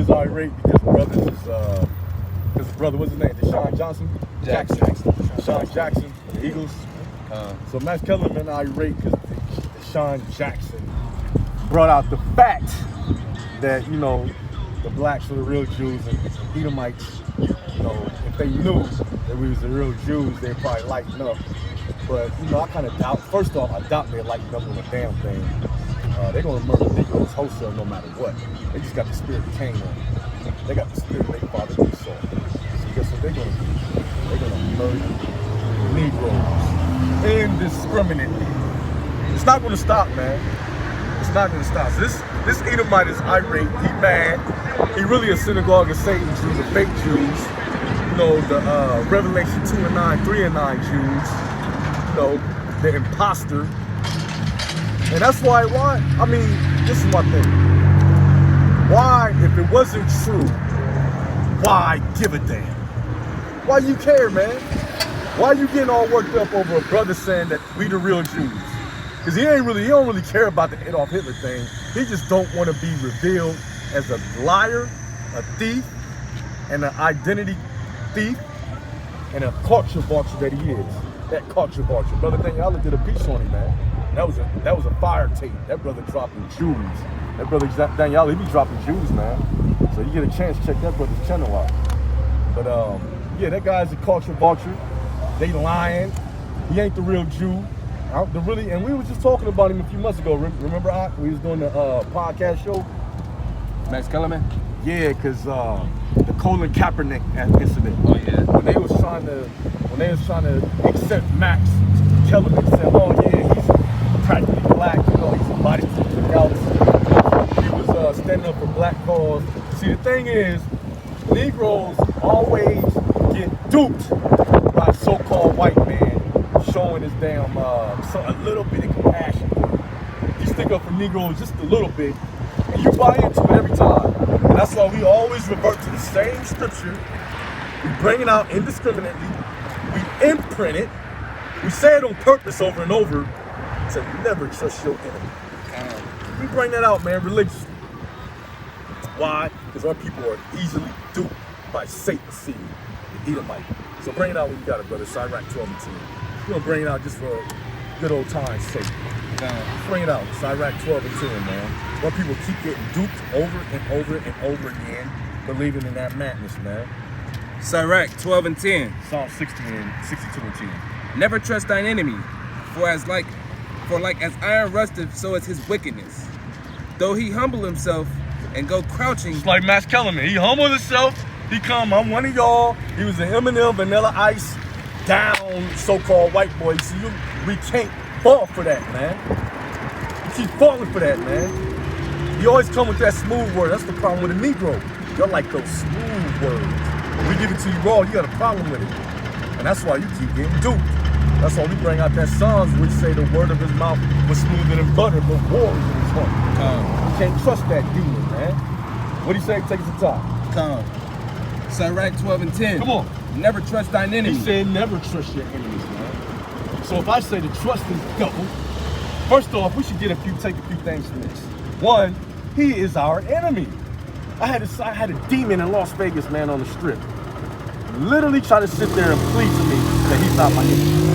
is irate because his brother, what's his name? Deshaun Johnson? Jackson. Deshaun Jackson, the Eagles. So Max Kellerman irate because Deshaun Jackson brought out the fact that, you know, the blacks were the real Jews and Edomites, you know, if they knew that we was the real Jews, they'd probably lighten up. But, you know, I kind of doubt, first off, I doubt they'd lighten up on a damn thing. They're going to murder Negroes wholesale no matter what. They just got the spirit of Cain on them. They got the spirit of their father Esau. So guess what they're going to do? They're going to murder Negroes indiscriminately. It's not going to stop, man. It's not going to stop. So this Edomite is irate. He mad. He really a synagogue of Satan Jews, the fake Jews. You know, the Revelation 2 and 9, 3 and 9 Jews. You know, the imposter. And that's why, I mean, this is my thing. Why, if it wasn't true, why give a damn? Why you care, man? Why you getting all worked up over a brother saying that we the real Jews? Because he don't really care about the Adolf Hitler thing. He just don't want to be revealed as a liar, a thief, and an identity thief, and a culture vulture that he is. That culture vulture. Brother Daniela did a piece on him, man. That was a fire tape. That brother dropping Jews. That brother Daniela, he be dropping Jews, man. So you get a chance, check that brother's channel out. But yeah, that guy's a culture vulture. They lying. He ain't the real Jew. And we were just talking about him a few months ago. Remember, we was doing the podcast show. Max Kellerman? Yeah, because the Colin Kaepernick incident. Oh yeah. When they was trying to accept Max Kellerman, said, oh yeah, he's practically black, you know, he's a body else. He was standing up for black cause. See, the thing is, Negroes always get duped by so-called white man showing his damn a little bit of compassion. You stick up for Negroes just a little bit, and you buy into it every time. And that's why we always revert to the same scripture. We bring it out indiscriminately. We imprint it. We say it on purpose over and over to never trust your enemy. We bring that out, man, religiously. Why? Because our people are easily duped by Satan's seed, the Edomite. So bring it out when you got it, brother. Sirach 12 and 10. We're gonna bring it out just for good old time's sake. Bring it out. Sirach 12 and 10, man. Our people keep getting duped over and over and over again, believing in that madness, man. Sirach 12 and 10. Psalm 62 and 10. Never trust thine enemy, for like as iron rusteth, so is his wickedness. Though he humble himself and go crouching. It's like Max Kellerman. He humbled himself. He come, I'm one of y'all. He was an Eminem, Vanilla Ice, down so-called white boy. See, we can't fall for that, man. We keep falling for that, man. You always come with that smooth word. That's the problem with a Negro. Y'all like those smooth words. When we give it to you raw, you got a problem with it. And that's why you keep getting duped. That's why we bring out that Psalms which say the word of his mouth was smoother than butter, but war is in his heart. You can't trust that demon, man. What do you say? Take it to the top. Sirach 12 and 10. Come on. Never trust thine enemy. He said never trust your enemies, man. So if I say the trust is double, first off, we should take a few things from this. One, he is our enemy. I had a demon in Las Vegas, man, on the strip. Literally try to sit there and plead to me that he's not my enemy.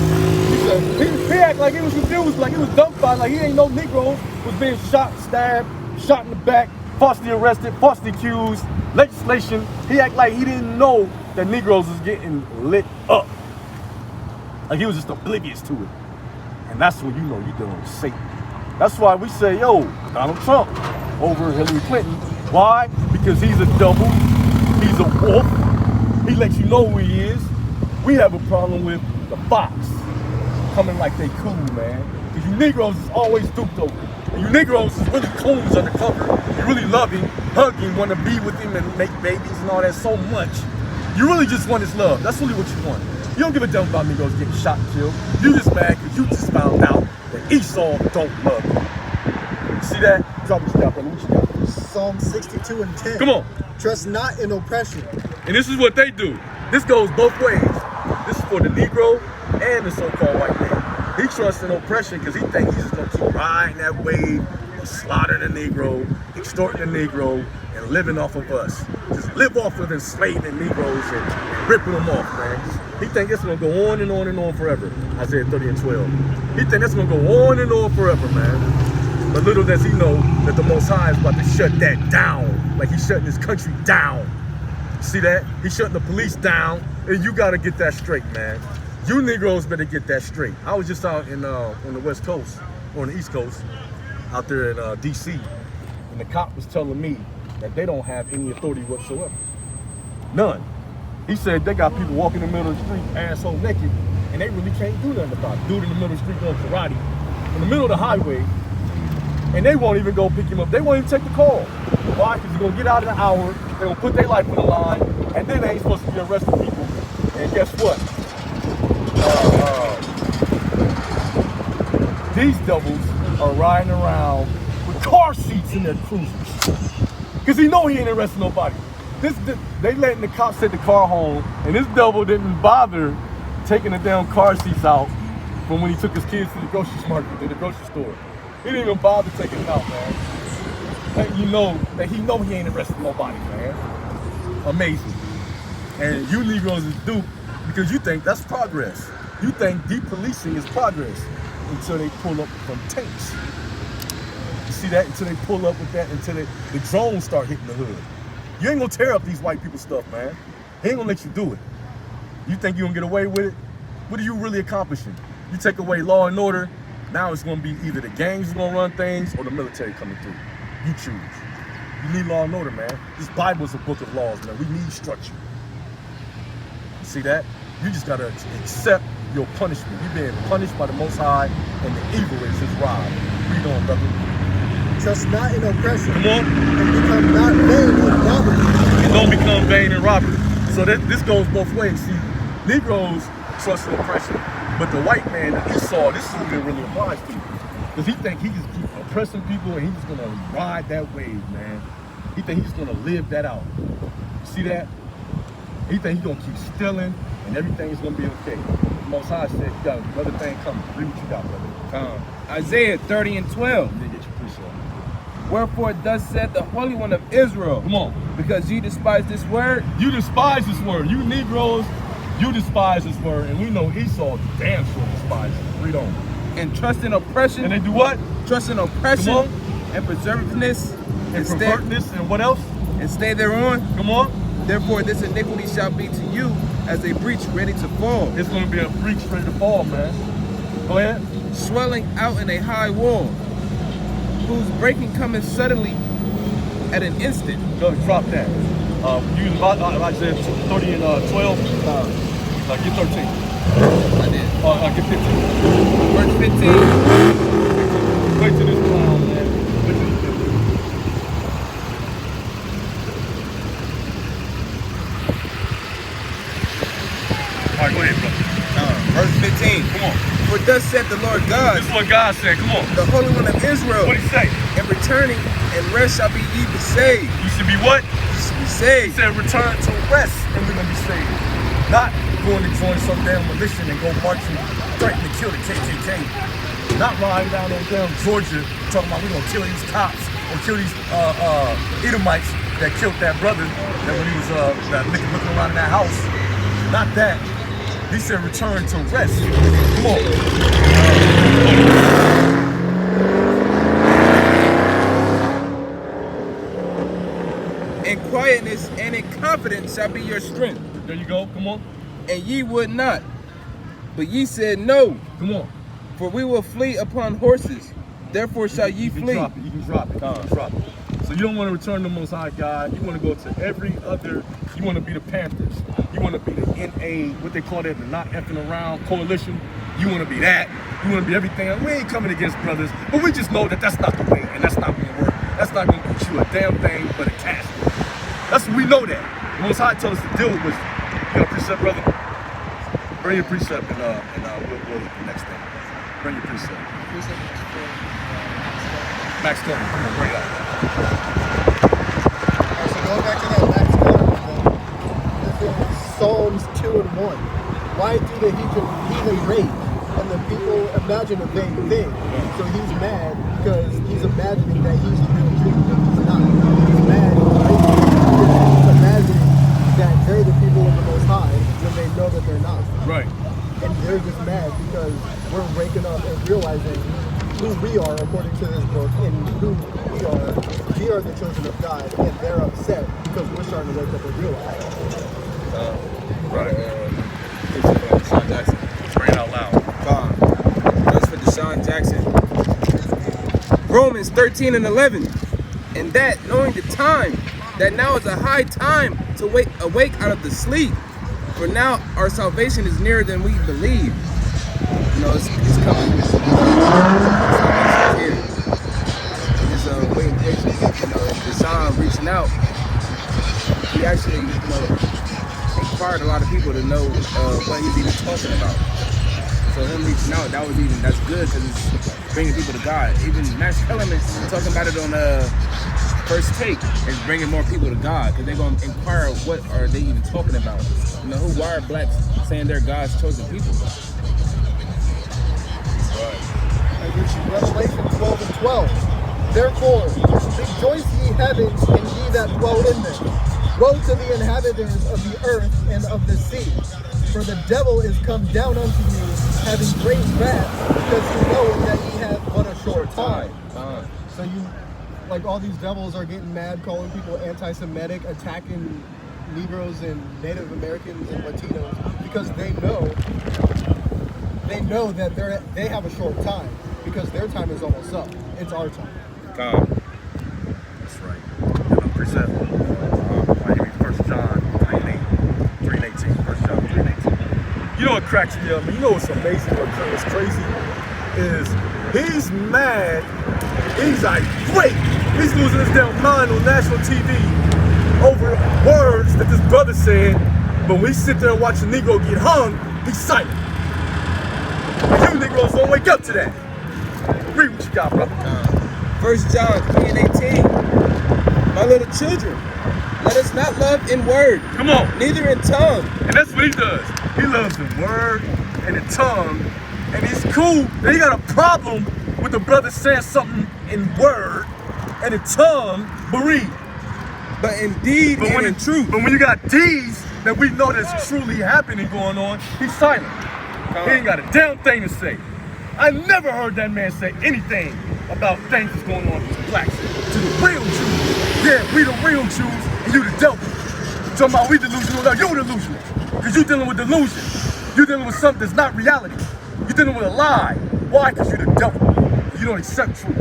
He acted like he was confused, like he was dumbfounded, like he ain't no Negro was being shot, stabbed, shot in the back, falsely arrested, falsely accused, legislation. He acted like he didn't know that Negroes was getting lit up. Like he was just oblivious to it. And that's when you know you're dealing with Satan. That's why we say, yo, Donald Trump over Hillary Clinton. Why? Because he's a double, he's a wolf. He lets you know who he is. We have a problem with the fox coming like they cool, man. Because you Negroes is always duped over. And you Negroes is really coons undercover. You really love him, hug him, want to be with him and make babies and all that so much. You really just want his love. That's really what you want. You don't give a damn about Negroes getting shot and killed. You just mad because you just found out that Esau don't love you. See that? Drop what you got, brother. What you got? Psalm 62 and 10. Come on. Trust not in oppression. And this is what they do. This goes both ways. This is for the Negro and the so-called white man. He trusts in oppression because he thinks he's just going to keep riding that wave and slaughter the Negro and extorting the Negro and living off of us. Just live off of enslaving Negroes and ripping them off, man. He think it's gonna go on and on and on forever. Isaiah 30 and 12. He think that's gonna go on and on forever, man. But little does he know that the Most High is about to shut that down, like he's shutting his country down. See that? He's shutting the police down, and you gotta get that straight, man. You Negroes better get that straight. I was just out in on the West Coast, or on the East Coast, out there in DC, and the cop was telling me that they don't have any authority whatsoever. None. He said they got people walking in the middle of the street, asshole naked, and they really can't do nothing about it. Dude in the middle of the street doing karate, in the middle of the highway, and they won't even go pick him up. They won't even take the call. Why? Because he's gonna get out in an hour, they're gonna put their life on the line, and then they ain't supposed to be arresting people. And guess what? These devils are riding around with car seats in their cruisers. Because he know he ain't arresting nobody. They letting the cops take the car home, and this devil didn't bother taking the damn car seats out from when he took his kids to the grocery store. He didn't even bother taking it out, man. Letting you know that he know he ain't arresting nobody, man. Amazing. And you Negroes is duped because you think that's progress. You think depolicing is progress until they pull up from tanks. You see that? Until they pull up with that, until the drones start hitting the hood. You ain't gonna tear up these white people stuff, man. He ain't gonna let you do it. You think you gonna get away with it? What are you really accomplishing? You take away law and order, now it's gonna be either the gangs gonna run things or the military coming through. You choose. You need law and order, man. This Bible's a book of laws, man. We need structure. You see that? You just gotta accept your punishment. You're being punished by the Most High, and the evil is his rod. Read on, brother. Trust not in oppression. Come on. And become not vain in robbery. And don't become vain and robbery. So this goes both ways. See, Negroes trust in oppression, but the white man that he saw, this is who it really applies to. Because he think he just keep oppressing people and he's just gonna ride that wave, man. He think he's gonna live that out. See that? He think he's gonna keep stealing and everything is gonna be okay. The Most High said, you got another thing coming. Read what you got, brother. Isaiah 30 and 12. Then get your precept. Wherefore thus said the Holy One of Israel. Come on. Because you despise this word. You despise this word. You Negroes, you despise this word. And we know Esau damn sure despises it. Read on. And trust in oppression. And they do what? Trust in oppression. Come on. And preservativeness. And pervertness and what else? And stay thereon. Come on. Therefore this iniquity shall be to you as a breach ready to fall. It's going to be a breach ready to fall, man. Go ahead. Swelling out in a high wall, whose breaking cometh suddenly at an instant. Go drop that. Use like I said, 30 and 12. Get 13. I did. Get 15. Verse 15. Wait till this clown, man. Wait till this 15. All right, go ahead, brother. Verse 15. Come on. For thus said the Lord God, This is what God said. Come on. the Holy One of Israel, What did he say? and returning and rest shall be ye be saved. You should be what? Ye shall be He saved. said return to rest and we're going to be saved. Not going to join some damn militia and go marching, threatening to kill the KKK. Not riding down on down Georgia talking about we're going to kill these cops or kill these Edomites that killed that brother that when he was looking around in that house. Not that. He said return to rest. Come on. In quietness and in confidence shall be your strength. There you go. Come on. And ye would not. But ye said no, Come on. for we will flee upon horses. Therefore shall ye You can flee. drop it. You can drop it. You can drop it. So you don't want to return to the Most High God. You want to go to every other. You want to be the Panthers. You want to be the NA, what they call it, the Not Effing Around Coalition. You want to be that. You want to be everything. We ain't coming against brothers, but we just know that that's not the way, and that's not going to work. That's not going to get you a damn thing but a casket. We know that. The Most High told us to deal with wisdom. You got a precept, brother? Bring your precept, and we'll hit the next thing. Bring your precept. Max Turner, come on, bring it out. Alright, so going back to that Max Kellerman thing, this is Psalms 2 and 1. Why do the heathen rage and the people imagine a vain thing? So he's mad because he's imagining that he's the real king, but he's not. He's mad. He's imagining that they're the people of the Most High when they know that they're not. Right. And they're just mad because we're waking up and realizing who we are according to this book and who we are. We are the children of God, and they're upset because we're starting to wake up and realize. Right. Deshaun Jackson. Bring it out loud. Verse for Deshaun Jackson. Romans 13:11. And that, knowing the time, that now is a high time to awake out of the sleep. For now our salvation is nearer than we believe. You know, it's coming. Salvation is here. Just waiting patiently. You know, Deshaun reaching out. He actually, you know, inspired a lot of people to know what he's even talking about. So him reaching out, that's good because it's bringing people to God. Even Max Kellerman talking about it on First Take is bringing more people to God because they're going to inquire what are they even talking about. You know, why are blacks saying they're God's chosen people? Revelation 12:12. Therefore, rejoice ye heavens and ye that dwell in them. Woe to the inhabitants of the earth and of the sea. For the devil is come down unto you, having great wrath, because he knows that he hath but a short time. So like all these devils are getting mad, calling people anti-Semitic, attacking Negroes and Native Americans and Latinos because they know that they have a short time because their time is almost up. It's our time. That's right. And the precept, First John 3:18. First John 3:18. You know what cracks me up? You know what's amazing? What's crazy is he's mad. He's irate. He's losing his damn mind on national TV over words that this brother said. But when we sit there and watch a Negro get hung, he's silent. And you Negroes don't wake up to that. Read what you got, brother. 1 John 3:18. My little children, let us not love in word, Come on. neither in tongue. And that's what he does. He loves the word and the tongue. And he's cool. And he got a problem with the brother saying something in word and in tongue, but read. But in deed and in truth. But when you got deeds that we know that's truly happening going on, he's silent. He ain't got a damn thing to say. I never heard that man say anything about things that's going on with the blacks. To the real Jews. Yeah, we the real Jews and you the devil. Talking about we delusional, no, you delusional. Because you dealing with delusion. You dealing with something that's not reality. You dealing with a lie. Why? Because you the devil. You don't accept truth.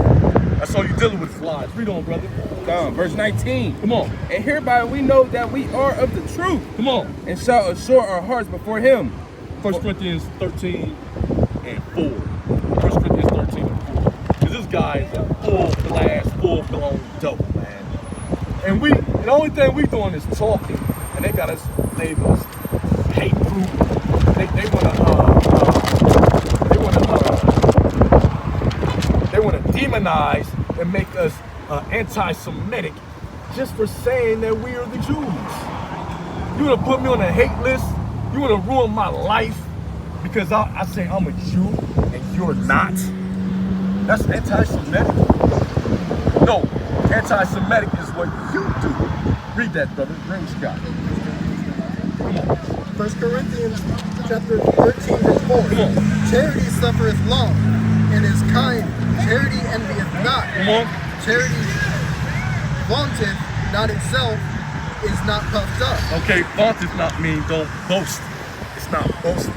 That's all you dealing with is lies. Read on, brother. Verse 19. Come on. And hereby we know that we are of the truth. Come on. And shall assure our hearts before him. 1 Corinthians 13 and 4. 1 Corinthians 13 and 4. Because this guy is a full-blast, full-blown dope, man. And the only thing we doing is talking. And they got us labeled hate group. They want to demonize and make us anti-Semitic just for saying that we are the Jews. You want to put me on a hate list? You want to ruin my life because I say I'm a Jew and you're not? That's anti-Semitic. No, anti-Semitic is what you do. Read that, brother. Bring Scott. Come on. 1 Corinthians chapter 13, verse 4. Come on. Charity suffereth long and is kind. Charity envieth not. Come on. Charity vaunteth not itself, is not puffed up. Okay, vaunt does not mean don't boast. It's not boasting.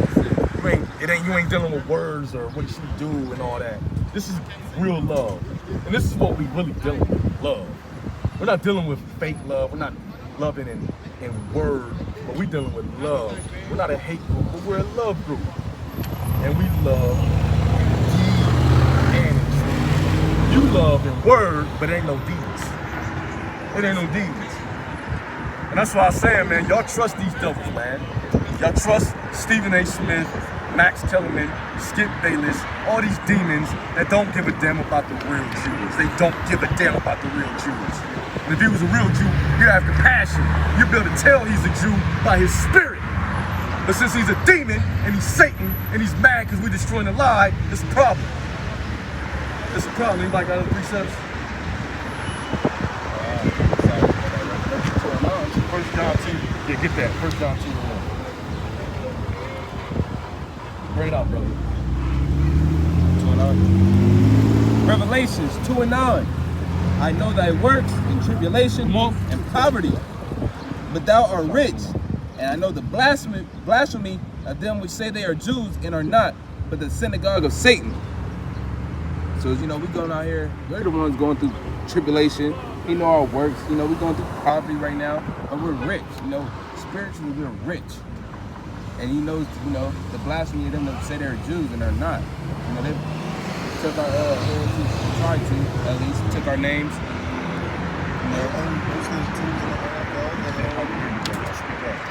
You ain't dealing with words or what you should do and all that. This is real love. And this is what we really dealing with, love. We're not dealing with fake love. We're not loving in word, but we're dealing with love. We're not a hate group, but we're a love group. And we love deed and in truth. You love in word, but ain't no deeds. It ain't no deeds. And that's why I'm saying, man, y'all trust these devils, man. Y'all trust Stephen A. Smith, Max Kellerman, Skip Bayless, all these demons that don't give a damn about the real Jews. They don't give a damn about the real Jews. And if he was a real Jew, you'd have compassion. You'd be able to tell he's a Jew by his spirit. But since he's a demon and he's Satan and he's mad because we're destroying the lie, it's a problem. It's a problem. Anybody got other precepts? get that. 1 John 2:1. Bring it out, brother. 2:9. Revelations 2:9. I know thy works in tribulation and poverty, but thou art rich. And I know the blasphemy of them which say they are Jews and are not, but the synagogue of Satan. So, we going out here, we're the ones going through tribulation. He know our works. We're going through poverty right now, but we're rich. Spiritually, we're rich. And he knows, the blasphemy of them that say they're Jews and are not. They took our heritage, tried to, at least, took our names. They own most of the teams in the NFL.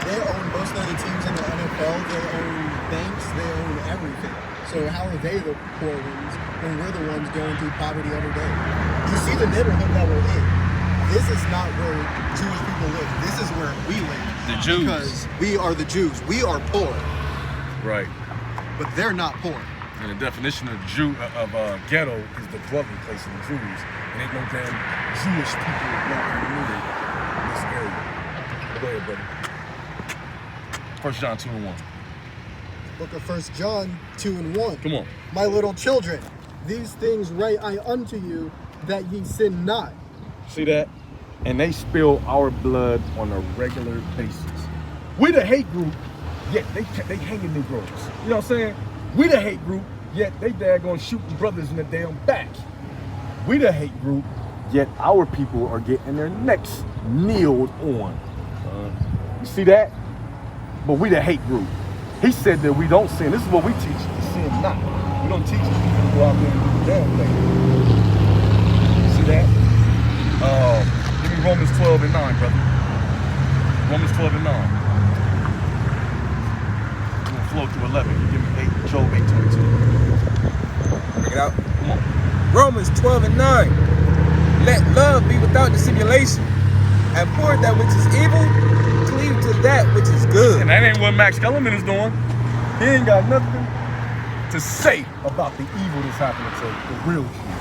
They own most of the teams in the NFL. They own banks. They own everything. So how are they the poor ones when we're the ones going through poverty every day? You see the neighborhood that we're in. This is not where Jewish people live. This is where we live. The Jews. Because we are the Jews. We are poor. Right. But they're not poor. And the definition of ghetto is the dwelling place of the Jews. And ain't no damn Jewish people walking in this area. Go ahead, brother. 1 John 2:1. Book of 1 John 2:1. Come on. My little children, these things write I unto you, that ye sin not. See that? And they spill our blood on a regular basis. We the hate group, yet they hanging Negroes. You know what I'm saying? We the hate group, yet they daggone shooting brothers in the damn back. We the hate group, yet our people are getting their necks kneeled on. You see that? But we the hate group. He said that we don't sin. This is what we teach. Sin not. We don't teach people to go out there and do the damn thing. See that? Give me Romans 12:9, brother. Romans 12:9. We're gonna flow through 11. Give me Job 8:22. Bring it out. Come on. Romans 12:9. Let love be without dissimulation. Abhor that which is evil, cleave to that which is good. And that ain't what Max Kellerman is doing. He ain't got nothing to say about the evil that's happening to the real Jews.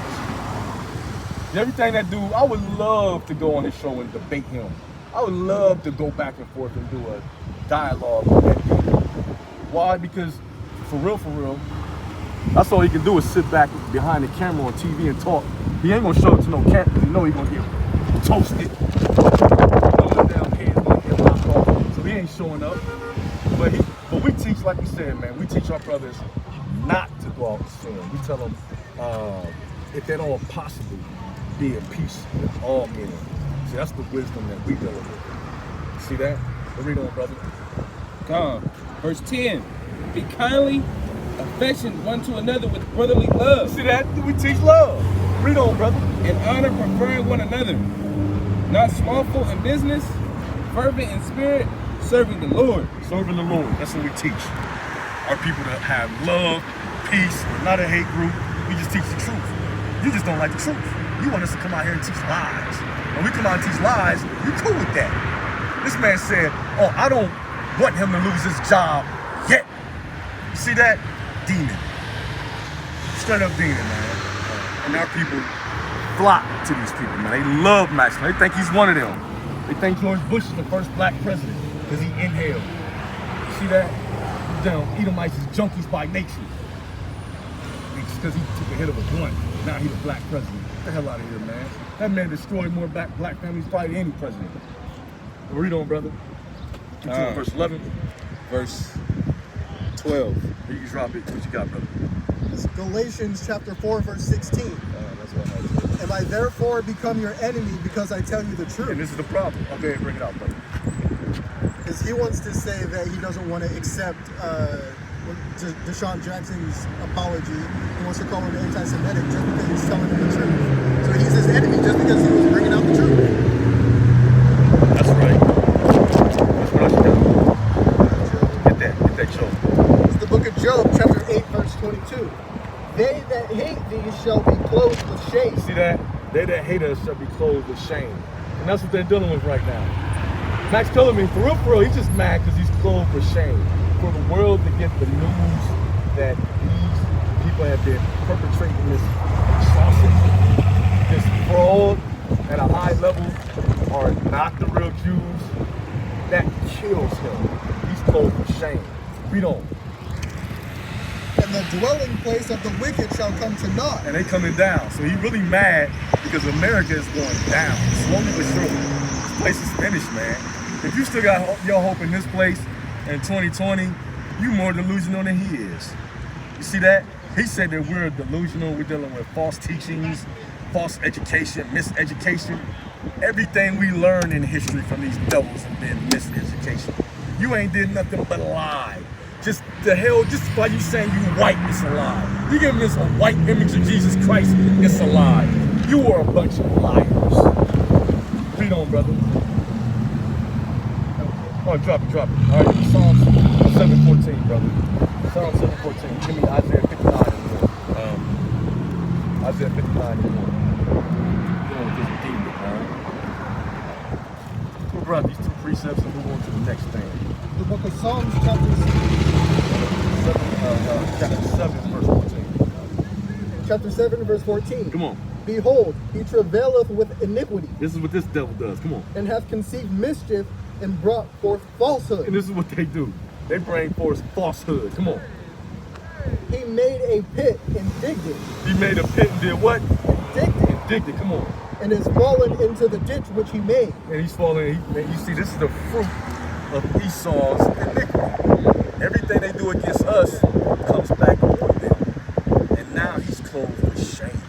Everything that dude, I would love to go on his show and debate him. I would love to go back and forth and do a dialogue with that dude. Why? Because for real, that's all he can do is sit back behind the camera on TV and talk. He ain't gonna show it to no camera because he know he gonna get toasted. So he ain't showing up. But we teach, like we said, man, we teach our brothers not to go out and sin. We tell them, if at all possible, be at peace with all men. See, that's the wisdom that we deal with. See that? Read on, brother. Come. Verse 10. Be kindly affectioned one to another with brotherly love. See that? We teach love. Read on, brother. And honor, preferring one another. Not slothful in business, fervent in spirit, serving the Lord. Serving the Lord. That's what we teach. Our people to have love, peace, not a hate group. We just teach the truth. You just don't like the truth. You want us to come out here and teach lies. When we come out and teach lies, you cool with that. This man said, oh, I don't want him to lose his job yet. You see that? Demon. Straight up demon, man. And our people flock to these people, man. They love Max. They think he's one of them. They think George Bush is the first black president because he inhaled. You see that? Damn, Edomites is junkies by nature. It's because he took a hit of a blunt. Now he's a black president. Get the hell out of here, man. That man destroyed more black families probably than any president. Read on, brother. Continue, verse 11. Verse 12. You can drop it. What you got, brother? It's Galatians chapter 4, verse 16. That's what I said. Am I therefore become your enemy because I tell you the And truth? this is the problem. Okay, bring it out, brother. Because he wants to say that he doesn't want to accept Deshaun Jackson's apology. He wants to call him anti-Semitic just because he's telling him the truth. So he's his enemy just because he was bringing out the truth. That's right. That's what I should do. Get that Job. It's the book of Job, chapter 8, verse 22. They that hate thee shall be clothed with shame. See that? They that hate us shall be clothed with shame. And that's what they're dealing with right now. Max Kellerman, for real, he's just mad because he's clothed with shame. For the world to get the news that these people have been perpetrating this atrocity, this fraud at a high level are not the real Jews. that kills him. He's clothed with shame. Read on. And the dwelling place of the wicked shall come to naught. And they coming down. So he really mad because America is going down. Slowly but surely. This place is finished, man. If you still got your hope in this place in 2020, you more delusional than he is. You see that? He said that we're delusional, we're dealing with false teachings, false education, miseducation. Everything we learn in history from these devils have been miseducation. You ain't did nothing but lie. Just the hell, just by you saying you white, it's a lie. You giving us a white image of Jesus Christ, it's a lie. You are a bunch of liars. Read on, brother. Oh, drop it. All right, Psalms 7:14, brother. Psalm 7:14. Give me Isaiah 59 and 1. Isaiah 59 and 1. Dealing with this demon, man. We'll run these two precepts and move on to the next thing. The book of Psalms, chapter 7, verse 14. chapter 7, verse 14. Come on. Behold, he travaileth with iniquity, This is what this devil does. Come on. and hath conceived mischief, and brought forth falsehood. And this is what they do. They bring forth falsehood. Come on. He made a pit and digged it. He made a pit and did what? Digged it, And digged it. Come on. and is fallen into the ditch which he made. And he's falling. You see, this is the fruit of Esau's iniquity. Everything they do against us comes back on them. And now he's clothed with shame.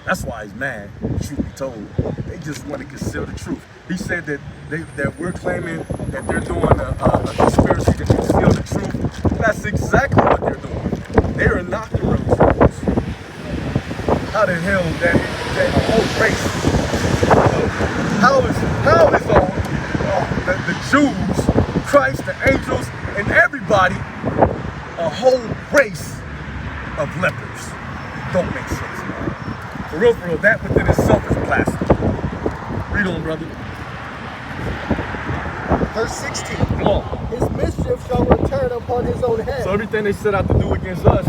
That's why he's mad, truth be told. They just want to conceal the truth. He said that we're claiming that they're doing a conspiracy to conceal the truth. That's exactly what they're doing. They are not the real Jews. How the hell that whole race? How is the Jews, Christ, the angels, and everybody a whole race of lepers? Don't make sense, man. For real, that within itself is blasphemy. Read on, brother. Verse 16. Come on. His mischief shall return upon his own head. So everything they set out to do against us,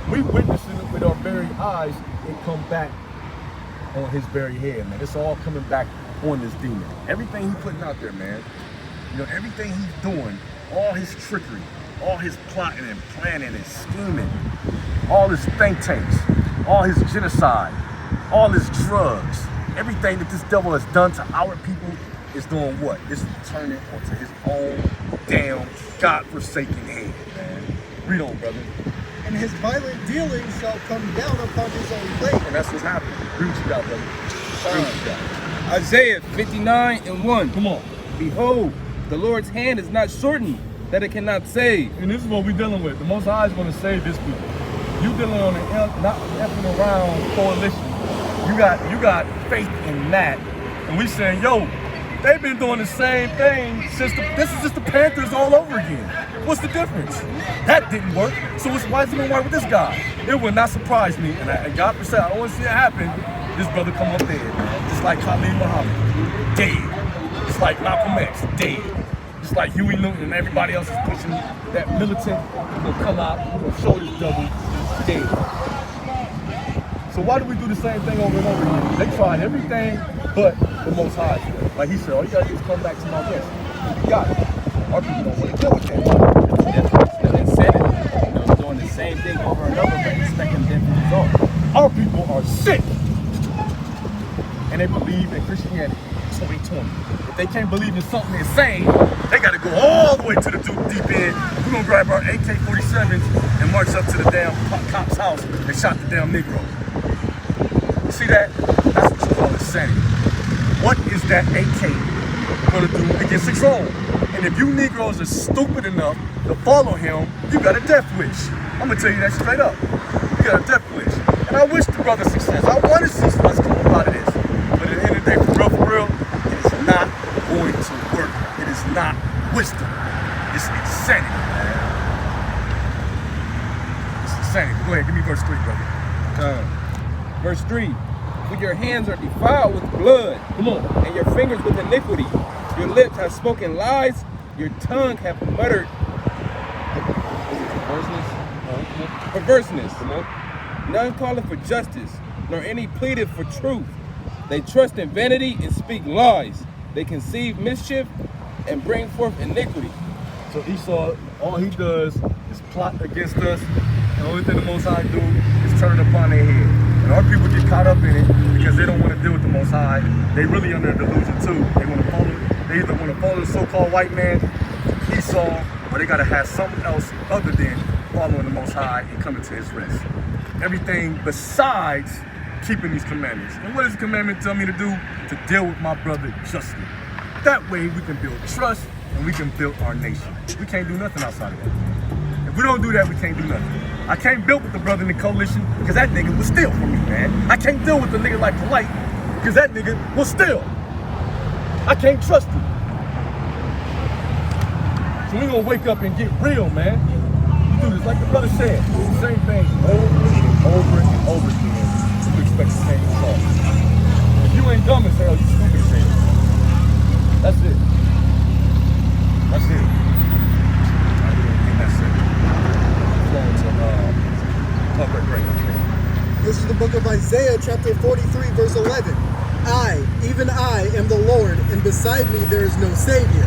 we witnessing it with our very eyes and come back on his very head, man. It's all coming back on this demon. Everything he's putting out there, man. You know, everything he's doing, all his trickery, all his plotting and planning and scheming, all his think tanks, all his genocide, all his drugs, everything that this devil has done to our people is doing what? It's turning onto his own damn God-forsaken head, man. Read on, brother. And his violent dealings shall come down upon his own plate. And that's what's happening. Read what you got, brother. Read what you got. Isaiah 59 and 1. Come on. Behold, the Lord's hand is not shortened, that it cannot save. And this is what we're dealing with. The Most High is going to save this people. You dealing on an not effing around coalition. You got faith in that. And we saying, yo, they've been doing the same thing since this is just the Panthers all over again. What's the difference? That didn't work. So why is it going to work with this guy? It would not surprise me. And God forbid, I don't want to see it happen. This brother come up dead, man. Just like Khalid Muhammad, dead. Just like Malcolm X, dead. Just like Huey Newton and everybody else is pushing that militant, will come out, will show this devil, dead. So why do we do the same thing over and over again? They tried everything but the Most High. Like he said, all you gotta do is come back to my best. You got it. Our people don't want to deal with that. That's insanity. You know, doing the same thing over and over, but expecting different results. Our people are sick. And they believe in Christianity 2020. If they can't believe in something insane, they gotta go all the way to the deep end. We're gonna grab our AK-47s and march up to the damn cop's house and shot the damn Negro. You see that? That's what you call insanity. What is that AK gonna do against the troll? And if you Negroes are stupid enough to follow him, you got a death wish. I'm gonna tell you that straight up. You got a death wish. And I wish the brother success. I want to see us come up out of this. But at the end of the day, for real, it is not going to work. It is not wisdom. It's insanity, man. It's insanity. Go ahead, give me verse 3, brother. Verse 3. For your hands are defiled with blood, Come on. and your fingers with iniquity. Your lips have spoken lies, your tongue hath muttered perverseness. Come on. None calleth for justice, nor any pleadeth for truth. They trust in vanity and speak lies. They conceive mischief and bring forth iniquity. So Esau, all he does is plot against us, and the only thing the Most High do is turn it upon their head. And our people get caught up in it because they don't want to deal with the Most High. They really under a delusion too. They either want to follow the so-called white man, Esau, or they gotta have something else other than following the Most High and coming to his rest. Everything besides keeping these commandments. And what does the commandment tell me to do? To deal with my brother justly. That way we can build trust and we can build our nation. We can't do nothing outside of that. If we don't do that, we can't do nothing. I can't build with the brother in the coalition because that nigga will steal from me, man. I can't deal with the nigga like Polite because that nigga will steal. I can't trust him. So we gonna wake up and get real, man. We do this like the brother said. Same thing over and over and over again. You expect the same result. If you ain't dumb as hell, you stupid as hell. That's it. That's it. And that's it. Flowing to public right. This is the book of Isaiah, chapter 43, verse 11. I, even I, am the Lord, and beside me there is no Savior.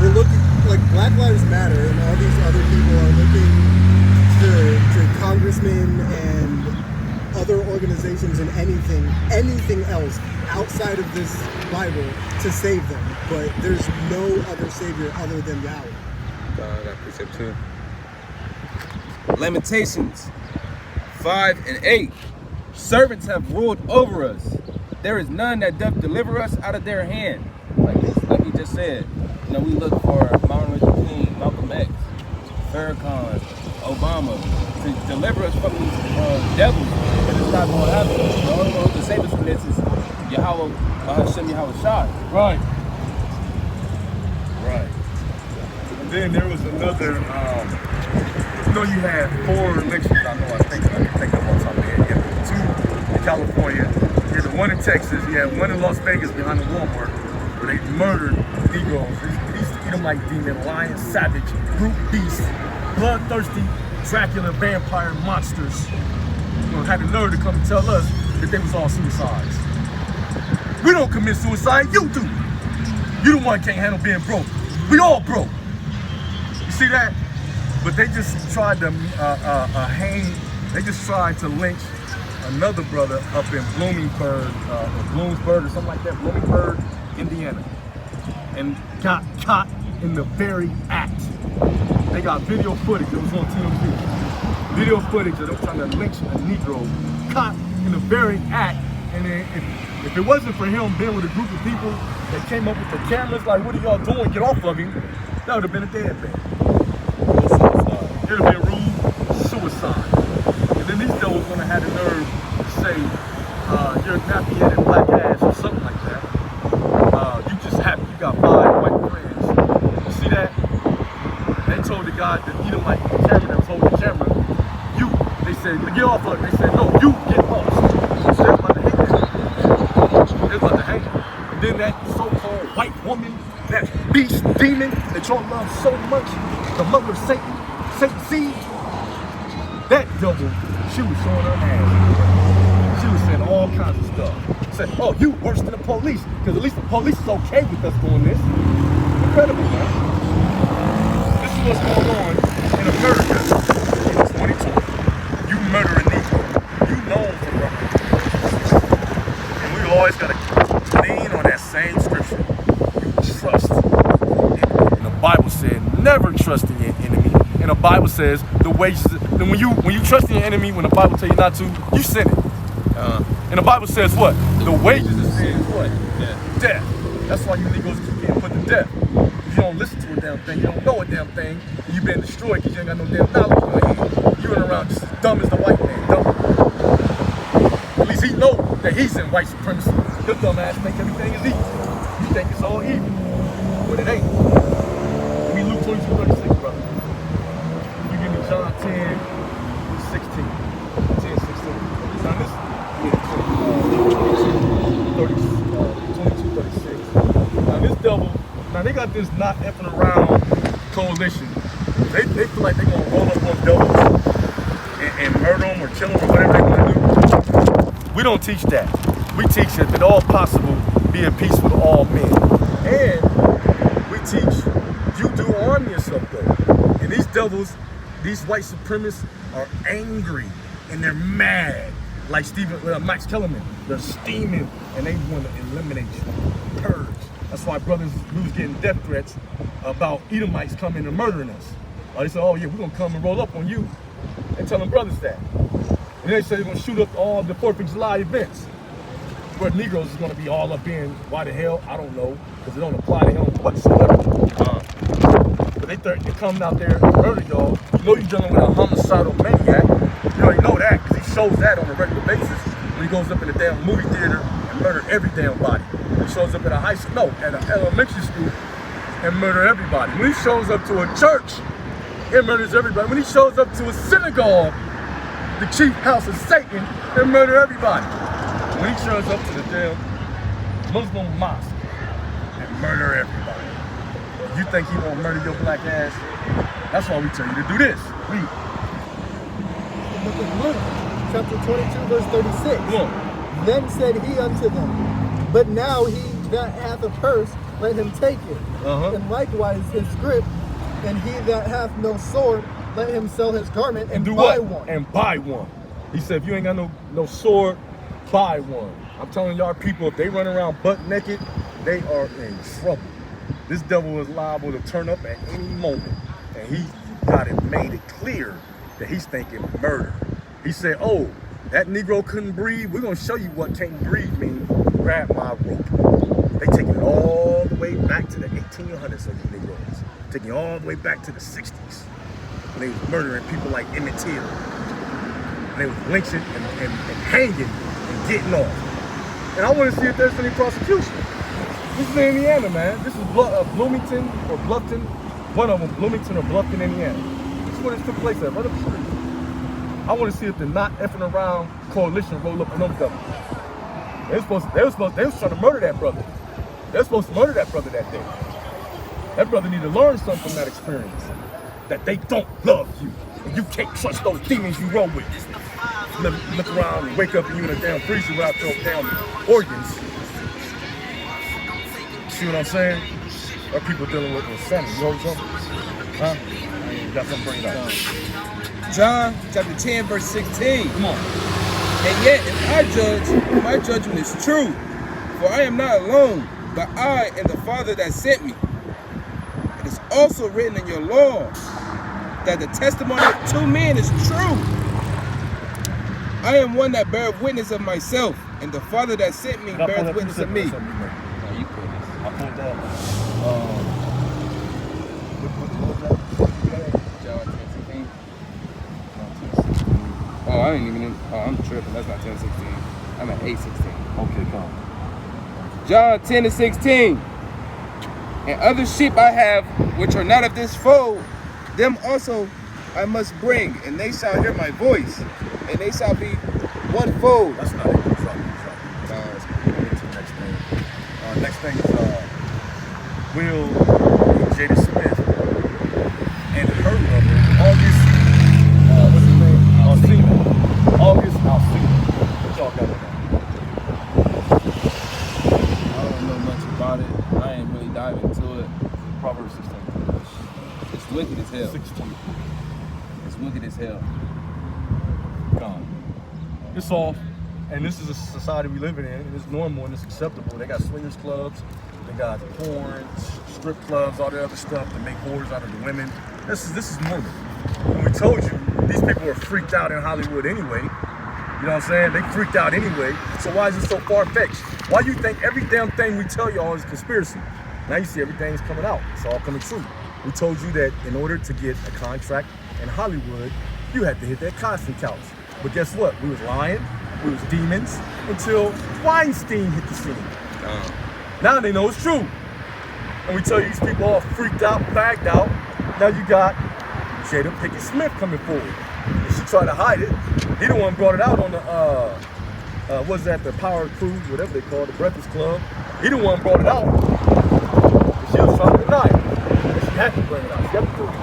We're looking, like Black Lives Matter and all these other people are looking to congressmen and other organizations and anything else outside of this Bible to save them. But there's no other Savior other than Yahweh. That precept too. Lamentations 5 and 8. Servants have ruled over us. There is none that doth deliver us out of their hand. Like he just said. You know, we look for Martin Luther King, Malcolm X, Farrakhan, Obama to deliver us from these devils, but it's not going to happen. The only one who can save us from this is Yahweh, Hashem Yahweh Shai. Right. Right. And then there was another, you know, you had 4 elections, I think of one time. You had 2 in California, you had the one in Texas, you had one in Las Vegas behind the Walmart, where they murdered Negroes. They used to eat them like demon, lion, savage, brute beasts, bloodthirsty, Dracula, vampire monsters. You know, had the nerve to come and tell us that they was all suicides. We don't commit suicide, you do. You the one can't handle being broke. We all broke. You see that? But they just tried to they just tried to lynch another brother up in Bloomsburg or something like that, Bloomsburg, Indiana, and got caught in the very act. They got video footage, it was on TMZ. Video footage of them trying to lynch a Negro, caught in the very act. And then if it wasn't for him being with a group of people that came up with the cameras, like, what are y'all doing? Get off of him. That would have been a dead man. It would have been rude suicide. And then these devils gonna have the nerve to say, you're a nappy-headed black ass or something like that. You just happy you got 5 white friends. You see that? They told the guy that he didn't like the camera that was holding the camera. They said, get off of it. They said, no, you get lost. So they're about to hang him. They're about to hang him. And then that so-called white woman, that beast demon that y'all love so much, the mother of Satan, Satan's seed, that devil, she was showing her ass. She was saying all kinds of stuff. Said, oh, you worse than the police, because at least the police is okay with us doing this. Incredible, man. This is what's going on in America in 2020. You murder a Negro. You know him for running. And we always got to lean on that same scripture. You trust. And the Bible said, never trust in your enemy. And the Bible says, the wages, when you trust in your enemy, when the Bible tell you not to, you sin it. And the Bible says what? The wages of sin is what? Death. That's why you Negroes keep getting put to death. You don't listen to a damn thing. You don't know a damn thing. And you've been destroyed because you ain't got no damn knowledge in your head. You run around just as dumb as the white man. Dumb. At least he know that he's in white supremacy. Your dumb ass think everything is evil. You think it's all evil. But it ain't. Give me Luke 22:36, brother. You give me John 10:16. 10:16. Now this 22:36. Now this devil, now they got this not effing around coalition. They feel like they're gonna roll up on devils and murder them or kill them or whatever they want to do. We don't teach that. We teach that all possible be at peace with all men. And we devils, these white supremacists are angry and they're mad. Like Max Kellerman, they're steaming and they want to eliminate you, purge. That's why brothers was getting death threats about Edomites coming and murdering us. They said, oh yeah, we're gonna come and roll up on you. They telling brothers that. And they say they're gonna shoot up all the 4th of July events. Where Negroes is gonna be all up in. Why the hell? I don't know, because it don't apply to him whatsoever. But they come out there and murder y'all. You know you're dealing with a homicidal maniac. You already know that, because he shows that on a regular basis when he goes up in the damn movie theater and murder every damn body. He shows up at a high school, no, at an elementary school and murder everybody. When he shows up to a church, it murders everybody. When he shows up to a synagogue, the chief house of Satan, and murder everybody. When he shows up to the damn Muslim mosque and murder everybody. You think he won't murder your black ass? That's why we tell you to do this. Read. The book of Luke, chapter 22, verse 36. Come on. Then said he unto them, but now he that hath a purse, let him take it. And likewise his scrip, and he that hath no sword, let him sell his garment and do buy what? one. And buy one. He said, if you ain't got no sword, buy one. I'm telling y'all people, if they run around butt naked, they are in trouble. This devil is liable to turn up at any moment. And he got it made it clear that he's thinking murder. He said, oh, that Negro couldn't breathe. We're gonna show you what can't breathe means. Grab my rope. They taking it all the way back to the 1800s of the Negroes. Taking it all the way back to the 60s. When they was murdering people like Emmett Till. And they was lynching and hanging and getting off. And I want to see if there's any prosecution. This is in Indiana, man. This is Bloomington or Bluffton. One of them, Bloomington or Bluffton, Indiana. This is where this took place at, right up the street. I want to see if the not effing around coalition roll up on them government. They was trying to murder that brother. They were supposed to murder that brother that day. That brother need to learn something from that experience. That they don't love you. And you can't trust those demons you roll with. Look around and wake up and you in a damn freezer without your damn organs. See what I'm saying? Our people dealing with insanity. You hold something? Huh? You got something to bring it up. John chapter 10, verse 16. Come on. And yet, if I judge, my judgment is true. For I am not alone, but I and the Father that sent me. It is also written in your law that the testimony of 2 men is true. I am one that beareth witness of myself, and the Father that sent me beareth witness of me. You put this. I pulled that. What was that? John 10:16. Oh, I ain't even. Oh, I'm tripping. That's not 10:16. I'm at 8:16. Okay, come. John 10:16. And other sheep I have, which are not of this fold, them also I must bring, and they shall hear my voice, and they shall be one fold. That's not it. Let's go to the next thing. Next thing is Will Jada Smith and her lover, August, what's his name? Alsina. August Alsina. What y'all got on that? I don't know much about it. I ain't really diving into it. Proverbs 16. It's wicked as hell. 16. It's wicked as hell. Gone. It's off. And this is a society we live in, and it's normal and it's acceptable. They got swingers clubs, they got porn, strip clubs, all the other stuff to make whores out of the women. This is normal. And we told you, these people are freaked out in Hollywood anyway. You know what I'm saying? They freaked out anyway. So why is it so far-fetched? Why do you think every damn thing we tell y'all is conspiracy? Now you see everything's coming out. It's all coming true. We told you that in order to get a contract in Hollywood, you had to hit that casting couch. But guess what? We was lying. We was demons until Weinstein hit the scene. Now they know it's true. And we tell you these people all freaked out, bagged out. Now you got Jada Pinkett Smith coming forward. And she tried to hide it. He the one brought it out on the, what's that, the Power Cruise, whatever they call it, the Breakfast Club. He the one brought it out. And she was trying to deny it. And she had to bring it out. She had to do it.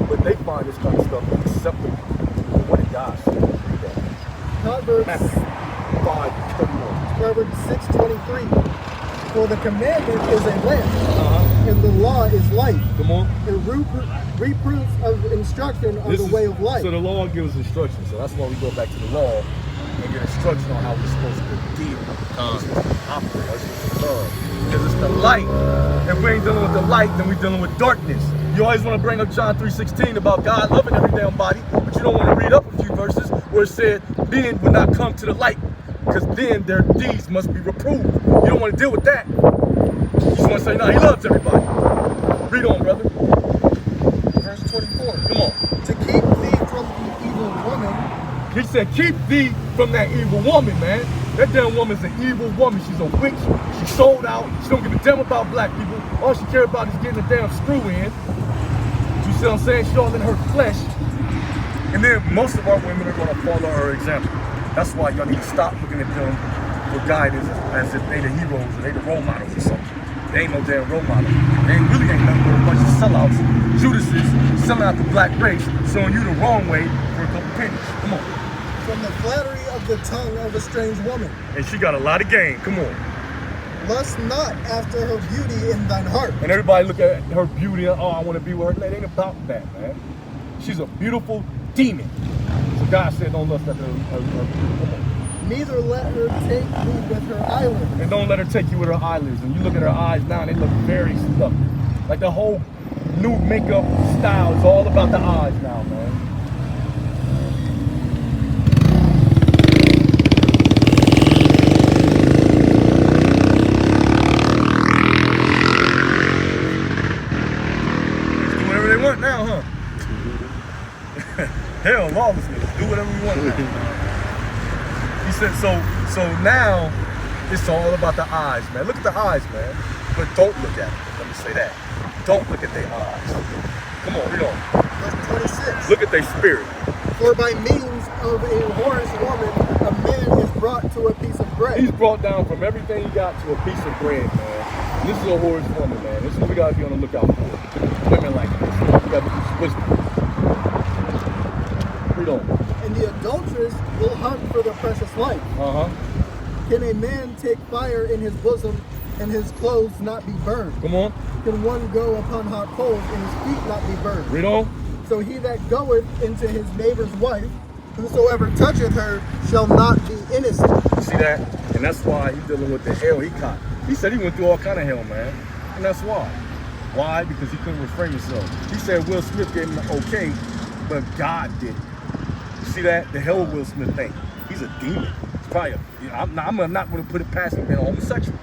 But they find this kind of stuff unacceptable. What did God say? Proverbs 5:31. Proverbs 6:23. For the commandment is a lamp, and the law is light. Come on. A reproofs of instruction are the way of life. So the law gives instructions. So that's why we go back to the law and get instruction on how we're supposed to deal. How we're supposed to operate. How we're supposed to love. Because it's the light. If we ain't dealing with the light, then we're dealing with darkness. You always want to bring up John 3:16 about God loving every damn body, but you don't want to read up a few verses where it said, then will not come to the light, because then their deeds must be reproved. You don't want to deal with that. You just want to say, no, he loves everybody. Read on, brother. Verse 24. Come on. To keep thee from the evil woman. He said, keep thee from that evil woman, man. That damn woman's an evil woman. She's a witch. She's sold out. She don't give a damn about black people. All she cares about is getting a damn screw in. You see what I'm saying? She's all in her flesh. And then most of our women are going to follow her example. That's why y'all need to stop looking at them for guidance as if they the heroes or they the role models or something. They ain't no damn role model. They really ain't nothing but a bunch of sellouts, Judases, selling out the black race, showing you the wrong way for a couple pennies. Come on. From the flattery of the tongue of a strange woman. And she got a lot of game. Come on. Lust not after her beauty in thine heart. And everybody look at her beauty, oh, I want to be with her. It ain't about that, man. She's a beautiful demon. So God said, don't lust after her beauty. Neither let her take thee with her eyelids. And don't let her take you with her eyelids. And you look at her eyes now, they look very stuffy. Like the whole new makeup style is all about the eyes now, man. Do whatever they want now, huh? Hell, lawlessness. Do whatever we want now. He said, so now it's all about the eyes, man. Look at the eyes, man. But don't look at them. Let me say that. Don't look at their eyes. Come on, read on. Verse 26. Look at their spirit. For by means of a whorish woman, a man is brought to a piece of bread. He's brought down from everything he got to a piece of bread, man. And this is a whorish woman, man. This is what we gotta be on the lookout for. Women like this. We gotta be wisdom. Read on. And the adulteress will hunt for the precious life. Can a man take fire in his bosom and his clothes not be burned? Come on. Can one go upon hot coals and his feet not be burned? Read on. So he that goeth into his neighbor's wife, whosoever toucheth her, shall not be innocent. You see that? And that's why he's dealing with the hell he caught. He said he went through all kind of hell, man. And that's why. Why? Because he couldn't refrain himself. He said Will Smith gave him the okay, but God did it. You see that? The hell Will Smith think. He's a demon. It's probably I'm not going to put it past him being a homosexual.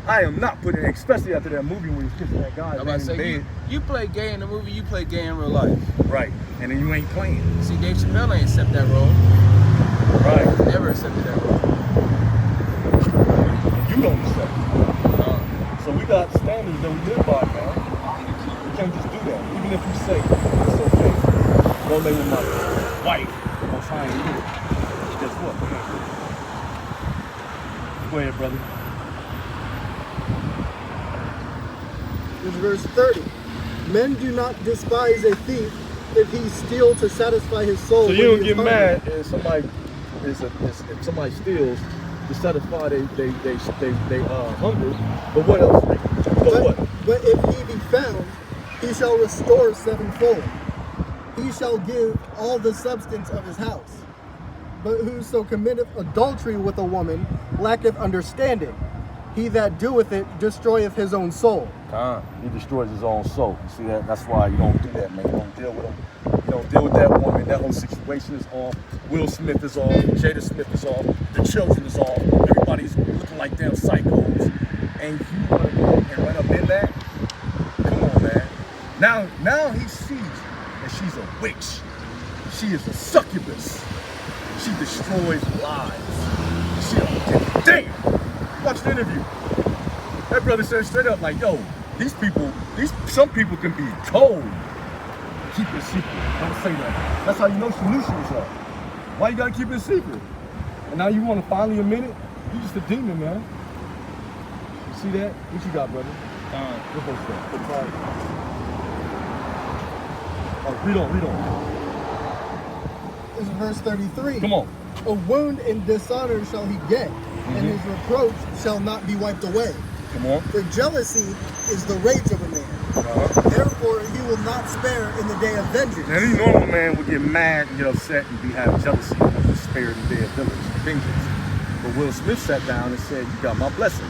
I am not putting it, especially after that movie where he's kissing that guy. I'm about to say, you play gay in the movie, you play gay in real life. Right. And then you ain't playing. See, Dave Chappelle ain't accept that role. Right. Never accepted that role. You don't accept it. So we got standards that we live by, man. We can't just do that. Even if we say it's okay. Don't lay with my wife. I'm trying to do it. Guess what? Go ahead, brother. This is verse 30. Men do not despise a thief if he steal to satisfy his soul. So when you don't he is get hungry. mad if somebody steals to satisfy they hunger. But what else? But what? But if he be found, he shall restore sevenfold. He shall give all the substance of his house. But whoso committeth adultery with a woman lacketh understanding. He that doeth it destroyeth his own soul. He destroys his own soul. You see that? That's why you don't do that, man. You don't deal with him. You don't deal with that woman. That whole situation is off. Will Smith is off. Jada Smith is off. The children is off. Everybody's looking like damn psychos. And you want to go and run up in that? Come on, man. Now he sees that she's a witch. She is a succubus. She destroys lives. She don't give a damn. Watch the interview. That brother said straight up, like, yo, some people can be told, keep it secret. Don't say that. That's how you know she knew she was up. Why you gotta keep it secret? And now you want to finally admit it? You just a demon, man. You see that? What you got, brother? What was that? Oh, read on. This is verse 33. Come on. A wound and dishonor shall he get, and his reproach shall not be wiped away. Come on. For jealousy is the rage of a man, Therefore, he will not spare in the day of vengeance. Now, any normal man would get mad and get upset and have jealousy and want to spare the day of vengeance. But Will Smith sat down and said, "You got my blessing."